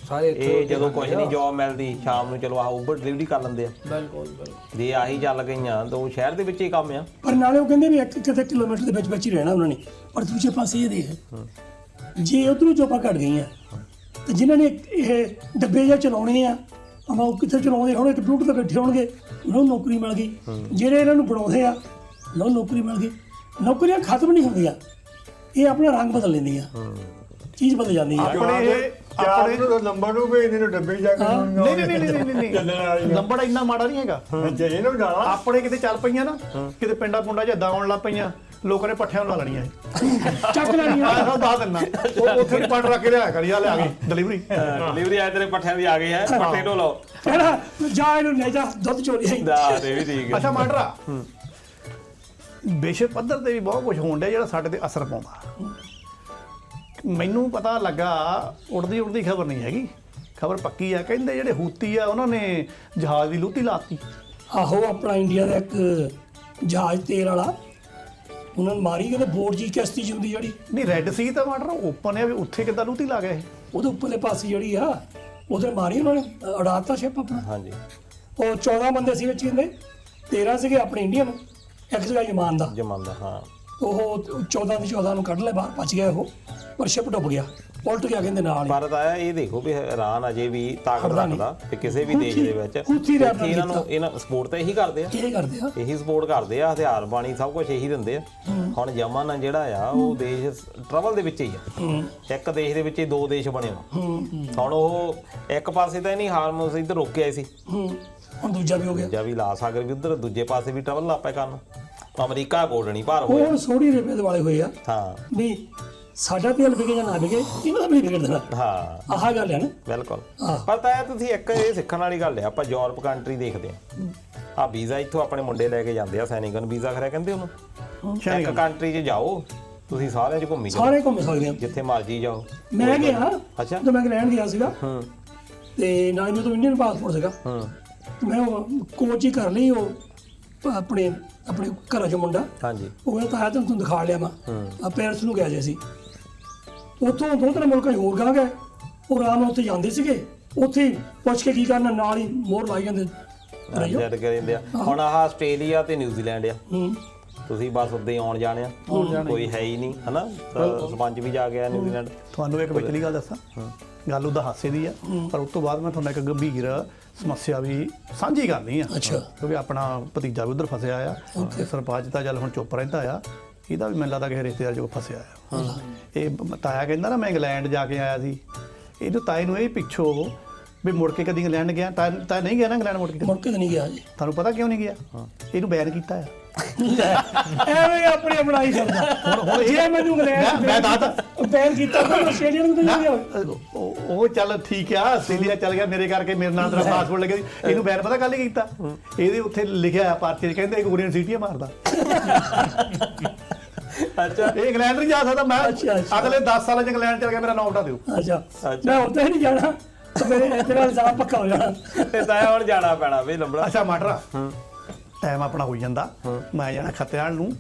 ਸਾਰੇ ਇਹ ਜਦੋਂ ਕੁਝ ਨਹੀਂ ਜੋਬ ਮਿਲਦੀ ਸ਼ਾਮ ਨੂੰ ਚਲੋ ਆਹ ਉਬਰ ਡਿਲੀਵਰੀ ਕਰ ਲੈਂਦੇ ਆ। ਬਿਲਕੁਲ ਜੇ ਆਹੀ ਚੱਲ ਗਈਆਂ ਤਾਂ ਉਹ ਸ਼ਹਿਰ ਦੇ ਵਿੱਚ ਹੀ ਕੰਮ ਆ। ਪਰ ਨਾਲੇ ਉਹ ਕਹਿੰਦੇ ਵੀ ਇੱਕ ਕਿਤੇ ਕਿਲੋਮੀਟਰ ਦੇ ਵਿੱਚ ਹੀ ਰਹਿਣਾ ਉਹਨਾਂ ਨੇ। ਪਰ ਦੂਜੇ ਪਾਸੇ ਇਹ ਦੇਖ, ਜੇ ਉਧਰੋਂ ਜੋਬਾਂ ਘਟ ਗਈਆਂ ਤੇ ਜਿਨ੍ਹਾਂ ਨੇ ਇਹ ਡੱਬੇ ਜਿਹੇ ਚਲਾਉਣੇ ਆ, ਆਪਾਂ ਉਹ ਕਿੱਥੇ ਚਲਾਉਂਦੇ ਹੋਣਗੇ, ਕੰਪਿਊਟਰ ਤੇ ਬੈਠੇ ਹੋਣਗੇ, ਉਹਨਾਂ ਨੂੰ ਨੌਕਰੀ ਮਿਲ ਗਈ। ਜਿਹੜੇ ਇਹਨਾਂ ਨੂੰ ਬਣਾਉਂਦੇ ਆ ਉਹਨਾਂ ਨੂੰ ਨੌਕਰੀ ਮਿਲ ਗਈ। ਨੌਕਰੀਆਂ ਖਤਮ ਨਹੀਂ ਹੁੰਦੀਆਂ, ਇਹ ਆਪਣਾ ਰੰਗ ਬਦਲ ਲੈਂਦੀਆਂ, ਚੀਜ਼ ਬਦਲ ਜਾਂਦੀ ਆ। ਆਪਣੇ ਨੂੰ ਲੰਬਾ ਨੂੰ ਭੇਜਦੇ ਨੇ ਡੱਬੇ ਜਾ ਕੇ। ਨਹੀਂ ਲੰਬੜ ਇੰਨਾ ਮਾੜਾ ਨਹੀਂ ਹੈਗਾ। ਜੇ ਇਹਨੂੰ ਜਾਣਾ ਆਪਣੇ ਕਿਤੇ ਚੱਲ ਪਈਆਂ ਨਾ, ਕਿਤੇ ਪਿੰਡਾਂ ਪੁੰਡਾਂ 'ਚ ਦਾਉਣ ਲੱਗ ਪਈਆਂ, ਲੋਕਾਂ ਨੇ ਪੱਠਿਆਂ ਨੂੰ ਲਾ ਲੈਣੀਆਂ। ਚੱਕ ਲੈਣੀਆਂ। ਆਹ ਦੱਸ ਦਿੰਦਾ, ਉਹ ਉੱਥੇ ਨਹੀਂ ਪੱਟ ਰੱਖ ਕੇ ਲਿਆ ਕਰੀ, ਆ ਲਿਆ ਗਈ ਡਿਲੀਵਰੀ। ਡਿਲੀਵਰੀ ਆਏ ਤੇਰੇ ਪੱਠਿਆਂ ਦੀ ਆ ਗਈ ਹੈ, ਪੱਠੇ ਢੋਲੋ ਕਹਿਣਾ ਜਾ ਇਹਨੂੰ ਲੈ ਜਾ ਦੁੱਧ ਚੋਰੀ। ਦਾ ਇਹ ਵੀ ਠੀਕ ਹੈ। ਅੱਛਾ ਮਾਡਰਾ, ਵਿਸ਼ਵ ਪੱਧਰ ਤੇ ਵੀ ਬਹੁਤ ਕੁਝ ਹੋਣ ਡਿਆ ਜਿਹੜਾ ਸਾਡੇ ਤੇ ਅਸਰ ਪਾਉਂਦਾ। ਮੈਨੂੰ ਪਤਾ ਲੱਗਾ, ਉੜਦੀ ਖਬਰ ਨਹੀਂ ਹੈਗੀ, ਖਬਰ ਪੱਕੀ ਆ, ਕਹਿੰਦੇ ਜਿਹੜੇ ਹੂਤੀ ਆ ਉਹਨਾਂ ਨੇ ਜਹਾਜ਼ ਦੀ ਲੂਤੀ ਲਾਤੀ। ਆਹੋ ਆਪਣਾ ਇੰਡੀਆ ਦਾ ਇੱਕ ਜਹਾਜ਼ ਤੇਲ ਵਾਲਾ, ਉਹਨਾਂ ਨੂੰ ਮਾਰੀ, ਕਹਿੰਦੇ ਬੋਟ ਜੀ ਕਿਸ਼ਤੀ 'ਚ ਹੁੰਦੀ ਜਿਹੜੀ, ਨਹੀਂ ਰੈੱਡ ਸੀ ਤਾਂ ਮਾਡਰਾ ਓਪਨ ਆ, ਵੀ ਉੱਥੇ ਕਿੱਦਾਂ ਲੂਤੀ ਲਾ ਗਏ? ਉਹਦੇ ਉੱਪਰਲੇ ਪਾਸੇ ਜਿਹੜੀ ਆ ਉਹਦੇ ਮਾਰੀ ਉਹਨਾਂ ਨੇ, ਉਡਾਤਾ ਸ਼ਿਪ ਆਪਣਾ। ਹਾਂਜੀ ਉਹ 14 ਬੰਦੇ ਸੀ ਵਿੱਚ, ਕਹਿੰਦੇ 13 ਸੀਗੇ ਆਪਣੇ ਇੰਡੀਅਨ, ਇੱਕ ਸੀਗਾ ਯਮਾਨ ਦਾ। ਜਮਾਂਦਾ ਹਾਂ। ਉਹ 14 ਦੀ 14 ਨੂੰ ਕੱਢ ਲਿਆ ਬਾਹਰ, ਬਚ ਗਿਆ ਉਹ, ਪਰ ਸ਼ਿਪ ਡੁੱਬ ਗਿਆ, ਉਲਟ ਗਿਆ ਕਹਿੰਦੇ ਨਾਲ ਹੀ। ਭਾਰਤ ਆਇਆ ਇਹ ਦੇਖੋ ਵੀ ਇਰਾਨ ਅਜੇ ਵੀ ਤਾਕਤ ਖੜਦਾ ਨਹੀਂ। ਰੱਖਦਾ ਤੇ ਕਿਸੇ ਵੀ ਦੇਸ਼ ਦੇ ਵਿੱਚ ਹੂਥੀ ਰਹਿ ਇਹਨਾਂ ਸਪੋਰਟ ਤਾਂ ਇਹੀ ਕਰਦੇ ਆ, ਇਹ ਕਰਦੇ ਆ। ਇਹੀ ਸਪੋਰਟ ਕਰਦੇ ਆ, ਹਥਿਆਰ ਪਾਣੀ ਸਭ ਕੁਝ ਇਹੀ ਦਿੰਦੇ ਆ। ਹੁਣ ਯਮਨ ਜਿਹੜਾ ਆ ਉਹ ਦੇਸ਼ ਟਰਬਲ ਦੇ ਵਿੱਚ ਹੀ ਆ, ਇੱਕ ਦੇਸ਼ ਦੇ ਵਿੱਚ ਹੀ ਦੋ ਦੇਸ਼ ਬਣੇ ਹੋਣ। ਹੁਣ ਉਹ ਇੱਕ ਪਾਸੇ ਤਾਂ ਨਹੀਂ ਹਾਰਮੋਸ ਇੱਧਰ ਰੋਕਿਆ ਸੀ, ਹੁਣ ਦੂਜਾ ਵੀ ਹੋ ਗਿਆ। ਦੂਜਾ ਵੀ ਲਾ ਸਾਗਰ ਵੀ ਉੱਧਰ, ਦੂਜੇ ਪਾਸੇ ਵੀ ਟਰਬਲ ਲਾਪੇ ਕਰਨ। ਅਮਰੀਕਾ ਗੋਲਡਣੀ ਭਾਰ ਉਹ ਹੋਇਆ। ਹੁਣ ਸੋਹਣੀ ਰੇਪੇ ਦੇ ਵਾਲੇ ਹੋਏ ਆ ਹਾਂ ਵੀ ਸਾਡਾ ਤੇਲ ਵਿਕੇ ਜਾਂ ਨਾ ਵਿਕੇ, ਇਹਨਾਂ ਦਾ ਵੀ ਵਿਗੜ ਦੇਣਾ। ਹਾਂ ਆਹ ਗੱਲ ਹੈ ਨਾ। ਬਿਲਕੁਲ। ਹਾਂ। ਪਰ ਤਾਂ ਤੁਸੀਂ ਇੱਕ ਇਹ ਸਿੱਖਣ ਵਾਲੀ ਗੱਲ ਹੈ, ਆਪਾਂ ਯੂਰਪ ਕੰਟਰੀ ਦੇਖਦੇ ਹਾਂ, ਆ ਵੀਜ਼ਾ ਇੱਥੋਂ ਆਪਣੇ ਮੁੰਡੇ ਲੈ ਕੇ ਜਾਂਦੇ ਆ ਸੈਨਿਕਨ ਵੀਜ਼ਾ ਖਰਿਆ ਕਹਿੰਦੇ ਉਹਨੂੰ ਇੱਕ ਕੰਟਰੀ 'ਚ ਜਾਓ ਤੁਸੀਂ ਸਾਰਿਆਂ 'ਚ ਘੁੰਮੀ ਜਾਓ ਸਾਰੇ ਘੁੰਮ ਸਕਦੇ ਆ। ਜਿੱਥੇ ਮਰਜ਼ੀ ਜਾਓ। ਮੈਂ ਗਿਆ ਅੱਛਾ। ਜਦੋਂ ਮੈਂ ਇੰਗਲੈਂਡ ਗਿਆ ਸੀਗਾ ਹੂੰ ਤੇ ਨਾਲ ਮੇਰੇ ਤੋਂ ਇੰਡੀਅਨ ਪਾਸਪੋਰਟ ਸੀਗਾ। ਤੇ ਮੈਂ ਉਹ ਕੋਚ ਹੀ ਕਰ ਲਈ ਉਹ ਆਪਣੇ ਘਰਾਂ 'ਚ ਮੁੰਡਾ। ਹਾਂਜੀ। ਉਹ ਕਹਿੰਦਾ ਤਾਇਆ ਤੈਨੂੰ ਦਿਖਾ ਲਿਆ ਮੈਂ ਆ ਪੈਰਿਸ ਨੂੰ ਗਿਆ ਜੇ ਸੀ ਉੱਥੋਂ 2-3 ਮੁਲਕਾਂ 'ਚ ਹੋਰ ਗਾ ਗਏ ਉਹ ਆਰਾਮ ਨਾਲ ਉੱਥੇ ਜਾਂਦੇ ਸੀਗੇ ਉੱਥੇ ਹੀ ਪੁੱਛ ਕੇ ਕੀ ਕਰਨਾ ਨਾਲ ਹੀ ਮੋਹਰ ਲਾਈ ਜਾਂਦੇ ਰਹੀਓ। ਜਦ ਕਹਿੰਦੇ ਆ ਹੁਣ ਆਹ ਆਸਟ੍ਰੇਲੀਆ ਤੇ ਨਿਊਜ਼ੀਲੈਂਡ ਆ ਤੁਸੀਂ ਬਸ ਉੱਦਾਂ ਹੀ ਆਉਣ ਜਾਣੇ ਆ ਕੋਈ ਹੈ ਹੀ ਨਹੀਂ ਹਨਾ ਸਰਪੰਚ ਵੀ ਜਾ ਗਿਆ ਨਿਊਜ਼ੀਲੈਂਡ। ਤੁਹਾਨੂੰ ਇੱਕ ਵਿਚਲੀ ਗੱਲ ਦੱਸਾਂ ਗੱਲ ਉਹਦਾ ਹਾਸੇ ਦੀ ਆ ਪਰ ਉਸ ਤੋਂ ਬਾਅਦ ਮੈਂ ਤੁਹਾਨੂੰ ਇੱਕ ਗੰਭੀਰ ਸਮੱਸਿਆ ਵੀ ਸਾਂਝੀ ਕਰਨੀ ਆ। ਅੱਛਾ। ਕਿਉਂਕਿ ਆਪਣਾ ਭਤੀਜਾ ਵੀ ਉਧਰ ਫਸਿਆ ਆ ਤੇ ਸਰਪੰਚ ਤਾਂ ਚੱਲ ਹੁਣ ਚੁੱਪ ਰਹਿੰਦਾ ਆ ਇਹਦਾ ਵੀ ਮੈਨੂੰ ਲੱਗਦਾ ਕਿਸੇ ਰਿਸ਼ਤੇਦਾਰ ਜੋ ਫਸਿਆ ਆ। ਇਹ ਤਾਇਆ ਕਹਿੰਦਾ ਨਾ ਮੈਂ ਇੰਗਲੈਂਡ ਜਾ ਕੇ ਆਇਆ ਸੀ ਇਹਨੂੰ ਤਾਏ ਨੂੰ ਇਹ ਪਿੱਛੋਂ ਵੀ ਮੁੜ ਕੇ ਕਦੀ ਇੰਗਲੈਂਡ ਗਿਆ ਤਾਂ ਨਹੀਂ ਗਿਆ ਨਾ ਇੰਗਲੈਂਡ ਮੁੜ ਕੇ ਤਾਂ ਨਹੀਂ ਗਿਆ ਜੀ। ਤੁਹਾਨੂੰ ਪਤਾ ਕਿਉਂ ਨਹੀਂ ਗਿਆ ਇਹਨੂੰ ਬੈਨ ਕੀਤਾ ਆ। ਐਵੇਂ ਆਪਣੇ ਬਣਾਈ ਕਰਦਾ ਹੁਣ ਜੇ ਮੈਨੂੰ ਇੰਗਲੈਂਡ ਮੈਂ ਦੱਸ ਬੈਨ ਕੀਤਾ ਤਾਂ ਆਸਟ੍ਰੇਲੀਆ ਨੂੰ ਤਾਂ ਨਹੀਂ ਗਿਆ। ਉਹ ਚੱਲ ਠੀਕ ਆ ਆਸਟ੍ਰੇਲੀਆ ਚੱਲ ਗਿਆ ਮੇਰੇ ਕਰਕੇ ਮੇਰੇ ਨਾਲ ਤੇਰਾ ਪਾਸਪੋਰਟ ਲੱਗਿਆ ਸੀ ਇਹਨੂੰ ਬੈਨ ਪਤਾ ਕੱਲ ਹੀ ਕੀਤਾ ਇਹਦੇ ਉੱਥੇ ਲਿਖਿਆ ਆ ਪਰਚੇ 'ਚ ਕਹਿੰਦੇ ਇੱਕ ਗੁਰੀਅਨ ਸਿਟੀ ਮਾਰਦਾ। ਅੱਛਾ। ਇਹ ਇੰਗਲੈਂਡ ਨਹੀਂ ਜਾ ਸਕਦਾ ਮੈਂ ਅਗਲੇ 10 ਸਾਲਾਂ 'ਚ ਇੰਗਲੈਂਡ ਚੱਲ ਗਿਆ ਮੇਰਾ ਨਾਮ ਉਠਾ ਦਿਓ। ਅੱਛਾ ਮੈਂ ਉੱਥੇ ਹੀ ਨਹੀਂ ਜਾਣਾ ਤੇ ਮੇਰੇ ਤੇਰਾ ਹਿਸਾਬ ਪੱਕਾ ਹੋ ਜਾਣਾ ਤੇ ਤਾਂ ਹੁਣ ਜਾਣਾ ਪੈਣਾ ਵੀ ਲੰਬੜਾ। ਅੱਛਾ ਮਾਟਰਾ ਟਾਈਮ ਆਪਣਾ ਹੋਈ ਜਾਂਦਾ ਮੈਂ ਜਾਣਾ ਖੱਤਿਆਲ ਨੂੰ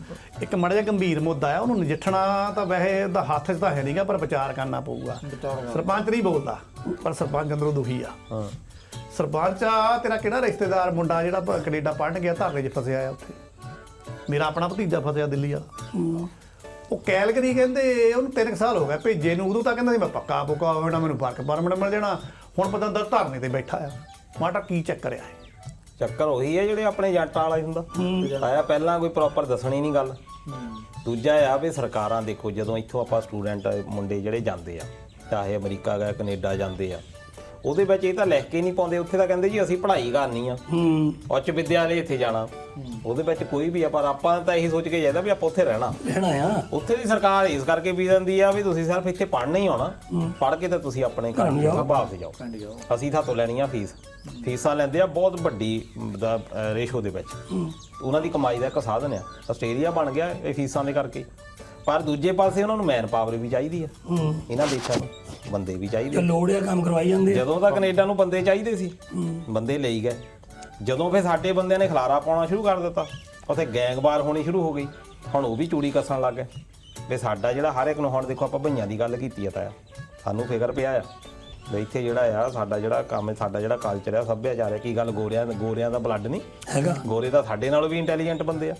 ਇੱਕ ਮਾੜਾ ਜਿਹਾ ਗੰਭੀਰ ਮੁੱਦਾ ਆ ਉਹਨੂੰ ਨਜਿੱਠਣਾ ਤਾਂ ਵੈਸੇ ਉਹਦਾ ਹੱਥ 'ਚ ਤਾਂ ਹੈ ਨਹੀਂਗਾ ਪਰ ਵਿਚਾਰ ਕਰਨਾ ਪਊਗਾ। ਸਰਪੰਚ ਨਹੀਂ ਬੋਲਦਾ ਪਰ ਸਰਪੰਚ ਅੰਦਰੋਂ ਦੁਖੀ ਆ। ਸਰਪੰਚ ਆ ਤੇਰਾ ਕਿਹੜਾ ਰਿਸ਼ਤੇਦਾਰ ਮੁੰਡਾ ਜਿਹੜਾ ਕੈਨੇਡਾ ਪੜ੍ਹਨ ਗਿਆ ਧਰਨੇ 'ਚ ਫਸਿਆ ਆ ਉੱਥੇ ਮੇਰਾ ਆਪਣਾ ਭਤੀਜਾ ਫਸਿਆ ਦਿੱਲੀ ਆ ਉਹ ਕੈਲਗਰੀ ਕਹਿੰਦੇ ਉਹਨੂੰ 3 ਸਾਲ ਹੋ ਗਏ ਭੇਜੇ ਨੂੰ ਉਦੋਂ ਤਾਂ ਕਹਿੰਦਾ ਸੀ ਮੈਂ ਪੱਕਾ ਪੁੱਕਾ ਹੋਣਾ ਮੈਨੂੰ ਵਰਕ ਪਰਮਿਟ ਮਿਲ ਜਾਣਾ ਹੁਣ ਪਤਾ ਅੰਦਰ ਧਰਨੇ ਤੇ ਬੈਠਾ ਆ ਮਾਟਾ ਕੀ ਚੱਕਰ ਆ ਚੱਕਰ ਉਹੀ ਹੈ ਜਿਹੜੇ ਆਪਣੇ ਏਜੰਟਾਂ ਵਾਲਾ ਹੀ ਹੁੰਦਾ ਆਇਆ ਪਹਿਲਾਂ ਕੋਈ ਪ੍ਰੋਪਰ ਦੱਸਣੀ ਨਹੀਂ ਗੱਲ। ਦੂਜਾ ਆ ਵੀ ਸਰਕਾਰਾਂ ਦੇਖੋ ਜਦੋਂ ਇੱਥੋਂ ਆਪਾਂ ਸਟੂਡੈਂਟ ਮੁੰਡੇ ਜਿਹੜੇ ਜਾਂਦੇ ਆ ਚਾਹੇ ਅਮਰੀਕਾ ਗਏ ਕੈਨੇਡਾ ਜਾਂਦੇ ਆ ਉਹਦੇ ਵਿੱਚ ਇਹ ਤਾਂ ਲਿਖ ਕੇ ਨਹੀਂ ਪਾਉਂਦੇ ਉੱਥੇ ਤਾਂ ਕਹਿੰਦੇ ਜੀ ਅਸੀਂ ਪੜ੍ਹਾਈ ਕਰਨੀ ਆ ਉੱਚ ਵਿਦਿਆਲੇ ਇੱਥੇ ਜਾਣਾ ਉਹਦੇ ਵਿੱਚ ਕੋਈ ਵੀ ਆ ਪਰ ਆਪਾਂ ਤਾਂ ਇਹੀ ਸੋਚ ਕੇ ਜਾਂਦਾ ਵੀ ਆਪਾਂ ਉੱਥੇ ਰਹਿਣਾ ਆ। ਉੱਥੇ ਦੀ ਸਰਕਾਰ ਇਸ ਕਰਕੇ ਵੀ ਦਿੰਦੀ ਆ ਵੀ ਤੁਸੀਂ ਸਿਰਫ ਇੱਥੇ ਪੜ੍ਹਨਾ ਹੀ ਆਉਣਾ ਪੜ੍ਹ ਕੇ ਤਾਂ ਤੁਸੀਂ ਆਪਣੇ ਘਰ ਵਾਪਸ ਜਾਓ ਅਸੀਂ ਤੁਹਾਤੋਂ ਲੈਣੀ ਆ ਫੀਸਾਂ ਲੈਂਦੇ ਆ ਬਹੁਤ ਵੱਡੀ ਰੇਸ਼ੋ ਦੇ ਵਿੱਚ ਉਹਨਾਂ ਦੀ ਕਮਾਈ ਦਾ ਇੱਕ ਸਾਧਨ ਆ। ਆਸਟ੍ਰੇਲੀਆ ਬਣ ਗਿਆ ਇਹ ਫੀਸਾਂ ਦੇ ਕਰਕੇ ਪਰ ਦੂਜੇ ਪਾਸੇ ਉਹਨਾਂ ਨੂੰ ਮੈਨ ਪਾਵਰ ਵੀ ਚਾਹੀਦੀ ਆ ਇਹਨਾਂ ਦੇਸ਼ਾਂ ਨੂੰ ਬੰਦੇ ਵੀ ਚਾਹੀਦੇ ਲੋੜ ਆ ਕੰਮ ਕਰਵਾਈ ਜਾਂਦੇ ਜਦੋਂ ਤਾਂ ਕੈਨੇਡਾ ਨੂੰ ਬੰਦੇ ਚਾਹੀਦੇ ਸੀ ਬੰਦੇ ਲਈ ਗਏ ਜਦੋਂ ਫਿਰ ਸਾਡੇ ਬੰਦਿਆਂ ਨੇ ਖਲਾਰਾ ਪਾਉਣਾ ਸ਼ੁਰੂ ਕਰ ਦਿੱਤਾ ਉੱਥੇ ਗੈਂਗਵਾਰ ਹੋਣੀ ਸ਼ੁਰੂ ਹੋ ਗਈ ਹੁਣ ਉਹ ਵੀ ਚੂੜੀ ਕੱਸਣ ਲੱਗ ਗਏ ਵੀ ਸਾਡਾ ਜਿਹੜਾ ਹਰ ਇੱਕ ਨੂੰ ਹੁਣ ਦੇਖੋ ਆਪਾਂ ਭਈਆਂ ਦੀ ਗੱਲ ਕੀਤੀ ਆ ਤਾਂ ਸਾਨੂੰ ਫਿਕਰ ਪਿਆ ਆ ਵੀ ਇੱਥੇ ਜਿਹੜਾ ਆ ਸਾਡਾ ਜਿਹੜਾ ਕੰਮ ਹੈ ਸਾਡਾ ਜਿਹੜਾ ਕਲਚਰ ਆ ਸੱਭਿਆਚਾਰ ਹੈ ਕੀ ਗੱਲ ਗੋਰਿਆਂ ਦਾ ਬਲੱਡ ਨਹੀਂ ਹੈਗਾ ਗੋਰੇ ਤਾਂ ਸਾਡੇ ਨਾਲੋਂ ਵੀ ਇੰਟੈਲੀਜੈਂਟ ਬੰਦੇ ਆ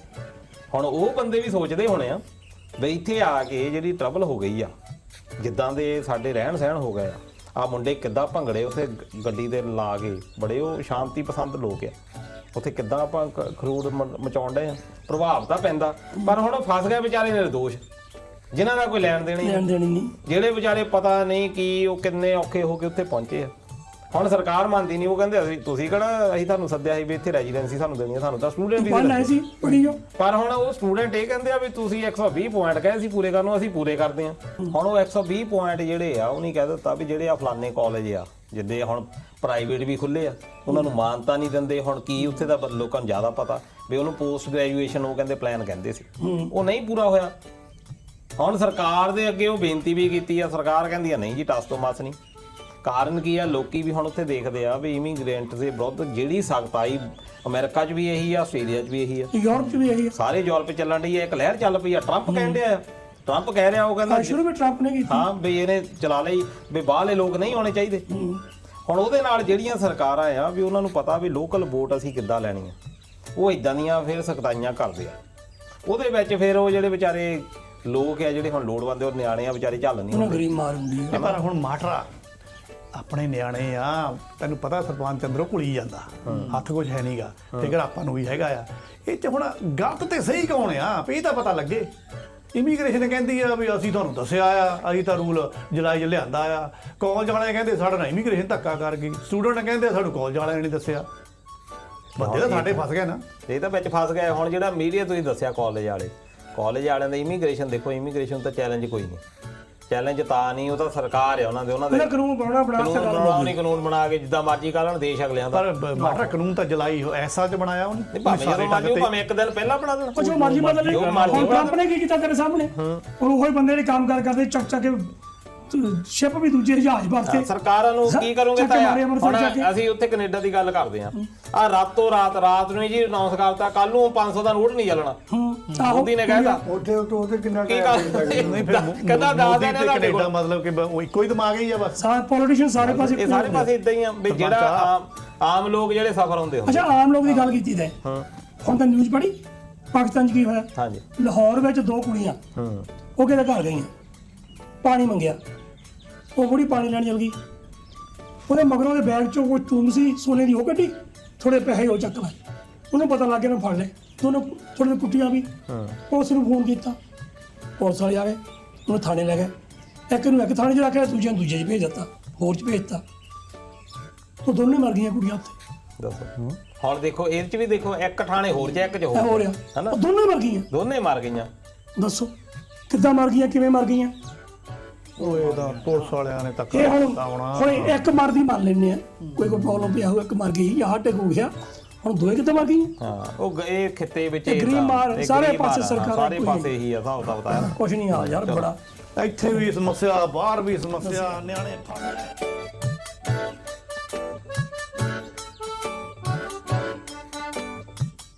ਹੁਣ ਉਹ ਬੰਦੇ ਵੀ ਸੋਚਦੇ ਹੋਣੇ ਆ ਵੀ ਇੱਥੇ ਆ ਕੇ ਜਿਹੜੀ ਟਰਬਲ ਹੋ ਗਈ ਆ ਜਿੱਦਾਂ ਦੇ ਸਾਡੇ ਰਹਿਣ ਸਹਿਣ ਹੋ ਗਏ ਆ ਮੁੰਡੇ ਕਿੱਦਾਂ ਭੰਗੜੇ ਉੱਥੇ ਗੱਡੀ ਤੇ ਲਾ ਕੇ ਬੜੇ ਉਹ ਸ਼ਾਂਤੀ ਪਸੰਦ ਲੋਕ ਆ ਉੱਥੇ ਕਿੱਦਾਂ ਆਪਾਂ ਖਰੂੜ ਮਚਾਉਣ ਡਏ ਆ ਪ੍ਰਭਾਵ ਤਾਂ ਪੈਂਦਾ ਪਰ ਹੁਣ ਫਸ ਗਏ ਵਿਚਾਰੇ ਨਿਰਦੋਸ਼ ਜਿਨ੍ਹਾਂ ਦਾ ਕੋਈ ਲੈਣ ਦੇਣੀ ਨਹੀਂ ਜਿਹੜੇ ਵਿਚਾਰੇ ਪਤਾ ਨਹੀਂ ਕਿ ਉਹ ਕਿੰਨੇ ਔਖੇ ਹੋ ਕੇ ਉੱਥੇ ਪਹੁੰਚੇ ਆ ਹੁਣ ਸਰਕਾਰ ਮੰਨਦੀ ਨਹੀਂ ਉਹ ਕਹਿੰਦੇ ਤੁਸੀਂ ਕਿਹੜਾ ਅਸੀਂ ਤੁਹਾਨੂੰ ਸੱਦਿਆ ਸੀ ਵੀ ਇੱਥੇ ਰੈਜ਼ੀਡੈਂਸੀ ਸਾਨੂੰ ਦੇਣੀ ਆ ਸਾਨੂੰ ਤਾਂ ਸਟੂਡੈਂਟ ਵੀਜ਼ਾ ਪਰ ਹੁਣ ਉਹ ਸਟੂਡੈਂਟ ਇਹ ਕਹਿੰਦੇ ਆ ਵੀ ਤੁਸੀਂ 120 ਪੁਆਇੰਟ ਕਹੇ ਸੀ ਪੂਰੇ ਕਰਨ ਨੂੰ ਅਸੀਂ ਪੂਰੇ ਕਰਦੇ ਆ ਹੁਣ ਉਹ 120 ਪੁਆਇੰਟ ਜਿਹੜੇ ਆ ਉਹ ਨਹੀਂ ਕਹਿ ਦਿੱਤਾ ਵੀ ਜਿਹੜੇ ਆ ਫਲਾਣੇ ਕਾਲਜ ਆ ਜਿੱਦੇ ਹੁਣ ਪ੍ਰਾਈਵੇਟ ਵੀ ਖੁੱਲੇ ਆ ਉਹਨਾਂ ਨੂੰ ਮਾਨਤਾ ਨਹੀਂ ਦਿੰਦੇ ਹੁਣ ਕੀ ਉੱਥੇ ਦਾ ਲੋਕਾਂ ਨੂੰ ਜ਼ਿਆਦਾ ਪਤਾ ਵੀ ਉਹਨੂੰ ਪੋਸਟ ਗ੍ਰੈਜੂਏਸ਼ਨ ਉਹ ਕਹਿੰਦੇ ਪਲਾਨ ਕਹਿੰਦੇ ਸੀ ਉਹ ਨਹੀਂ ਪੂਰਾ ਹੋਇਆ ਹੁਣ ਸਰਕਾਰ ਦੇ ਅੱਗੇ ਉਹ ਬੇਨਤੀ ਵੀ ਕੀਤੀ ਆ ਸਰਕਾਰ ਕਹਿੰਦੀ ਆ ਨਹੀਂ ਜੀ ਟਸ ਤੋਂ ਮਸ ਨਹੀਂ ਕਾਰਨ ਕੀ ਆ ਲੋਕੀ ਵੀ ਹੁਣ ਉੱਥੇ ਦੇਖਦੇ ਆ ਵੀ ਇਮੀਗ੍ਰੈਂਟ ਦੇ ਵਿਰੁੱਧ ਜਿਹੜੀ ਸਖਤਾਈ ਅਮਰੀਕਾ 'ਚ ਵੀ ਇਹੀ ਆ ਆਸਟ੍ਰੇਲੀਆ 'ਚ ਵੀ ਇਹੀ ਆ ਯੂਰਪ 'ਚ ਵੀ ਇਹੀ ਆ ਸਾਰੇ ਯੂਰਪ ਚੱਲਣ ਡਈ ਆ ਇੱਕ ਲਹਿਰ ਚੱਲ ਪਈ ਆ ਟਰੰਪ ਕਹਿੰਦੇ ਆ ਟਰੰਪ ਕਹਿ ਰਿਹਾ ਉਹ ਕਹਿੰਦਾ ਸ਼ੁਰੂ ਵਿੱਚ ਟਰੰਪ ਨੇ ਕੀਤੀ ਹਾਂ ਵੀ ਇਹਨੇ ਚਲਾ ਲਈ ਵੀ ਬਾਹਰਲੇ ਲੋਕ ਨਹੀਂ ਆਉਣੇ ਚਾਹੀਦੇ ਹੁਣ ਉਹਦੇ ਨਾਲ ਜਿਹੜੀਆਂ ਸਰਕਾਰਾਂ ਆ ਵੀ ਉਹਨਾਂ ਨੂੰ ਪਤਾ ਵੀ ਲੋਕਲ ਵੋਟ ਅਸੀਂ ਕਿੱਦਾਂ ਲੈਣੀ ਆ ਉਹ ਇਦਾਂ ਦੀਆਂ ਫਿਰ ਸਖਤਾਈਆਂ ਕਰਦੇ ਆ ਉਹਦੇ ਵਿੱਚ ਫਿਰ ਉਹ ਜਿਹੜੇ ਵਿਚਾਰੇ ਲੋਕ ਆ ਜਿਹੜੇ ਹੁਣ ਲੋੜਵੰਦ ਉਹ ਨਿਆਣੇ ਆ ਵਿਚਾਰੇ ਝੱਲ ਨਹੀਂ ਉਹਨਾਂ ਗਰੀਬ ਮਾਰ ਹੁੰਦੀ ਆ ਪਰ ਹੁਣ ਮਾਟਰਾ ਆਪਣੇ ਨਿਆਣੇ ਆ ਤੈਨੂੰ ਪਤਾ ਸਰਪੰਚ ਅੰਦਰੋਂ ਘੁਲੀ ਜਾਂਦਾ ਹੱਥ ਕੁਝ ਹੈ ਨਹੀਂਗਾ ਫਿਕਰ ਆਪਾਂ ਨੂੰ ਵੀ ਹੈਗਾ ਆ ਇਹ 'ਚ ਹੁਣ ਗਲਤ ਤੇ ਸਹੀ ਕੌਣ ਆ ਵੀ ਇਹ ਤਾਂ ਪਤਾ ਲੱਗੇ ਇਮੀਗ੍ਰੇਸ਼ਨ ਕਹਿੰਦੀ ਆ ਵੀ ਅਸੀਂ ਤੁਹਾਨੂੰ ਦੱਸਿਆ ਆ ਅਸੀਂ ਤਾਂ ਰੂਲ ਜੁਲਾਈ 'ਚ ਲਿਆਂਦਾ ਆ ਕਾਲਜ ਵਾਲੇ ਕਹਿੰਦੇ ਸਾਡਾ ਨਾਲ ਇਮੀਗ੍ਰੇਸ਼ਨ ਧੱਕਾ ਕਰ ਗਈ ਸਟੂਡੈਂਟ ਕਹਿੰਦੇ ਸਾਨੂੰ ਕਾਲਜ ਵਾਲਿਆਂ ਨੇ ਦੱਸਿਆ ਬੰਦੇ ਤਾਂ ਸਾਡੇ ਫਸ ਗਏ ਨਾ ਇਹ ਤਾਂ ਵਿੱਚ ਫਸ ਗਏ ਹੁਣ ਜਿਹੜਾ ਮੀਡੀਆ ਤੁਸੀਂ ਦੱਸਿਆ ਕਾਲਜ ਵਾਲਿਆਂ ਦਾ ਇਮੀਗ੍ਰੇਸ਼ਨ ਦੇਖੋ ਇਮੀਗ੍ਰੇਸ਼ਨ ਤਾਂ ਚੈਲੰਜ ਕੋਈ ਨਹੀਂ ਚੈਲੰਜ ਤਾਂ ਨਹੀਂ, ਉਹ ਤਾਂ ਸਰਕਾਰ ਆ ਉਹਨਾਂ ਦੇ ਇਹਦਾ ਕਾਨੂੰਨ ਬਣਾ ਕਾਨੂੰਨ ਬਣਾ ਕੇ ਜਿੱਦਾਂ ਮਰਜ਼ੀ ਕਰ ਲੈਣ ਦੇਸ਼ ਅਗਲਿਆਂ ਦਾ। ਪਰ ਮਾਟਰਾ ਕਾਨੂੰਨ ਤਾਂ ਜੁਲਾਈ ਐਸਾ ਚ ਬਣਾਇਆ ਉਹਨੇ, ਨਹੀਂ ਭਾਵੇਂ ਜਦੋਂ ਮਰਜ਼ੀ, ਭਾਵੇਂ ਇੱਕ ਦਿਨ ਪਹਿਲਾਂ ਬਣਾ ਦੇਣ, ਉਹ ਜੋ ਮਰਜ਼ੀ ਬਦਲ ਜੋ ਲੈ। ਮਰਜ਼ੀ ਹੁਣ ਟਰੰਪ ਨੇ ਕੀ ਕੀਤਾ ਤੇਰੇ ਸਾਹਮਣੇ, ਹੁਣ ਉਹੀ ਬੰਦੇ ਨੇ ਕੰਮ ਕਰਦੇ ਚੱਕ ਚੱਕ ਕੇ ਸ਼ਿਪ ਵੀ ਦੂਜੇ ਜਹਾਜ਼ ਭਰਤੇ। ਸਰਕਾਰਾਂ ਨੂੰ ਕੀ ਕਰੋਗੇ ਚੱਕ ਕੇ ਤਾਂ ਮਾਰੇ ਅੰਮ੍ਰਿਤਸਰ ਹੁਣ ਜਾ ਕੇ। ਅਸੀਂ ਉੱਥੇ ਕੈਨੇਡਾ ਦੀ ਗੱਲ ਕਰਦੇ ਆ ਆ ਰਾਤ ਨੂੰ ਜੀ ਅਨਾਉਂਸ ਕਰਤਾ ਕੱਲ ਨੂੰ 500 ਦਾ ਨੋਟ ਨਹੀਂ ਚੱਲਣਾ। ਮੋਦੀ ਨੇ ਕਹਿਤਾ ਉੱਥੇ ਕਿੰਨਾ ਕੀ ਕਰ ਨਹੀਂ ਫਿਰ ਕਹਿੰਦਾ ਮੋਦੀ ਦੱਸ ਤੇ ਦੇਣਾ ਕੈਨੇਡਾ ਮਤਲਬ ਕਿ ਉਹ ਇੱਕੋ ਹੀ ਦਿਮਾਗ ਹੀ ਆ ਬਸ। ਸਾਰੇ ਪੋਲੀਟੀਸ਼ੀਅਨ ਸਾਰੇ ਪਾਸੇ ਇਹ ਸਾਰੇ ਪਾਸੇ ਇਦਾਂ ਹੀ ਆ ਵੀ ਜਿਹੜਾ ਆਮ ਲੋਕ ਜਿਹੜੇ ਸਫਰ ਹੁੰਦੇ ਹੁੰਦੇ। ਅੱਛਾ ਆਮ ਲੋਕ ਦੀ ਗੱਲ ਕੀਤੀ ਤੇ ਹੁਣ ਤਾਂ ਨਿਊਜ਼ ਪੜ੍ਹੀ ਪਾਕਿਸਤਾਨ 'ਚ ਕੀ ਹੋਇਆ। ਹਾਂਜੀ ਲਾਹੌਰ ਵਿੱਚ 2 ਕੁੜੀਆਂ ਉਹ ਕਿਹਦੇ ਘਰ ਗਈਆਂ, ਪਾਣੀ ਮੰਗਿਆ, ਉਹ ਕੁੜੀ ਪਾਣੀ ਲੈਣ ਚਲ ਗਈ, ਉਹਦੇ ਮਗਰੋਂ ਦੇ ਬੈਗ 'ਚੋਂ ਕੋਈ ਚੂਮ ਸੀ ਸੋਨੇ ਦੀ, ਉਹ ਕੱਢੀ, ਥੋੜੇ ਪੈਸੇ ਉਹ ਚੱਕ ਲਏ, ਉਹਨੂੰ ਪਤਾ ਲੱਗ ਗਿਆ ਨਾ ਫੜ ਲਏ ਦੋਨੋਂ, ਥੋੜੇ ਕੁੱਟੀਆਂ ਵੀ। ਪੁਲਿਸ ਨੂੰ ਫੋਨ ਕੀਤਾ, ਪੁਲਿਸ ਵਾਲੇ ਆ ਗਏ, ਉਹਨੂੰ ਥਾਣੇ ਲੈ ਗਏ, ਇੱਕ ਨੂੰ ਇੱਕ ਥਾਣੇ 'ਚ ਰੱਖਿਆ, ਦੂਜੇ ਨੂੰ ਦੂਜੇ 'ਚ ਭੇਜ ਦਿੱਤਾ, ਹੋਰ 'ਚ ਭੇਜ ਦਿੱਤਾ, ਉਹ ਦੋਨੇ ਮਰ ਗਈਆਂ ਕੁੜੀਆਂ ਉੱਥੇ। ਦੱਸੋ ਹੁਣ ਦੇਖੋ ਇਹਦੇ ਚ ਵੀ ਦੇਖੋ ਇੱਕ ਥਾਣੇ ਹੋਰ ਚ ਇੱਕ ਚ ਇਹ ਹੋ ਹੋਰ ਰਿਹਾ, ਹਨਾ, ਉਹ ਦੋਨੇ ਮਰ ਗਈਆਂ। ਦੋਨੇ ਮਰ ਗਈਆਂ। ਦੱਸੋ ਕਿੱਦਾਂ ਮਰ ਗਈਆਂ, ਕਿਵੇਂ ਮਰ ਗਈਆਂ? ਉਹ ਇਹਦਾ ਪੁਲਿਸ ਵਾਲਿਆਂ ਨੇ ਤੱਕ ਇਹ ਹੁਣ ਆਉਣਾ। ਹੁਣ ਇੱਕ ਮਰਦੀ ਮੰਨ ਲੈਂਦੇ ਆ, ਕੋਈ ਪ੍ਰੋਬਲਮ ਪਿਆ ਹੋ, ਇੱਕ ਮਰ ਗਈ ਜਾਂ ਹਾਰਟ ਅਟੈਕ ਹੋ ਗਿਆ, ਹੁਣ ਦੋਏ ਕਿੱਦਾਂ ਮਰ ਗਈਆਂ? ਹਾਂ ਉਹ ਇਹ ਖਿੱਤੇ ਵਿੱਚ ਇਹ ਗਰੀਬ ਮਾਰ, ਸਾਰੇ ਪਾਸੇ ਸਰਕਾਰਾਂ ਸਾਰੇ ਕੋਈ ਪਾਸੇ ਇਹੀ ਆ ਹਿਸਾਬ ਕਿਤਾਬ ਤਾਂ। ਕੁਛ ਨਹੀਂ ਆ ਯਾਰ, ਬੜਾ ਇੱਥੇ ਵੀ ਸਮੱਸਿਆ, ਬਾਹਰ ਵੀ ਸਮੱਸਿਆ, ਨਿਆਣੇ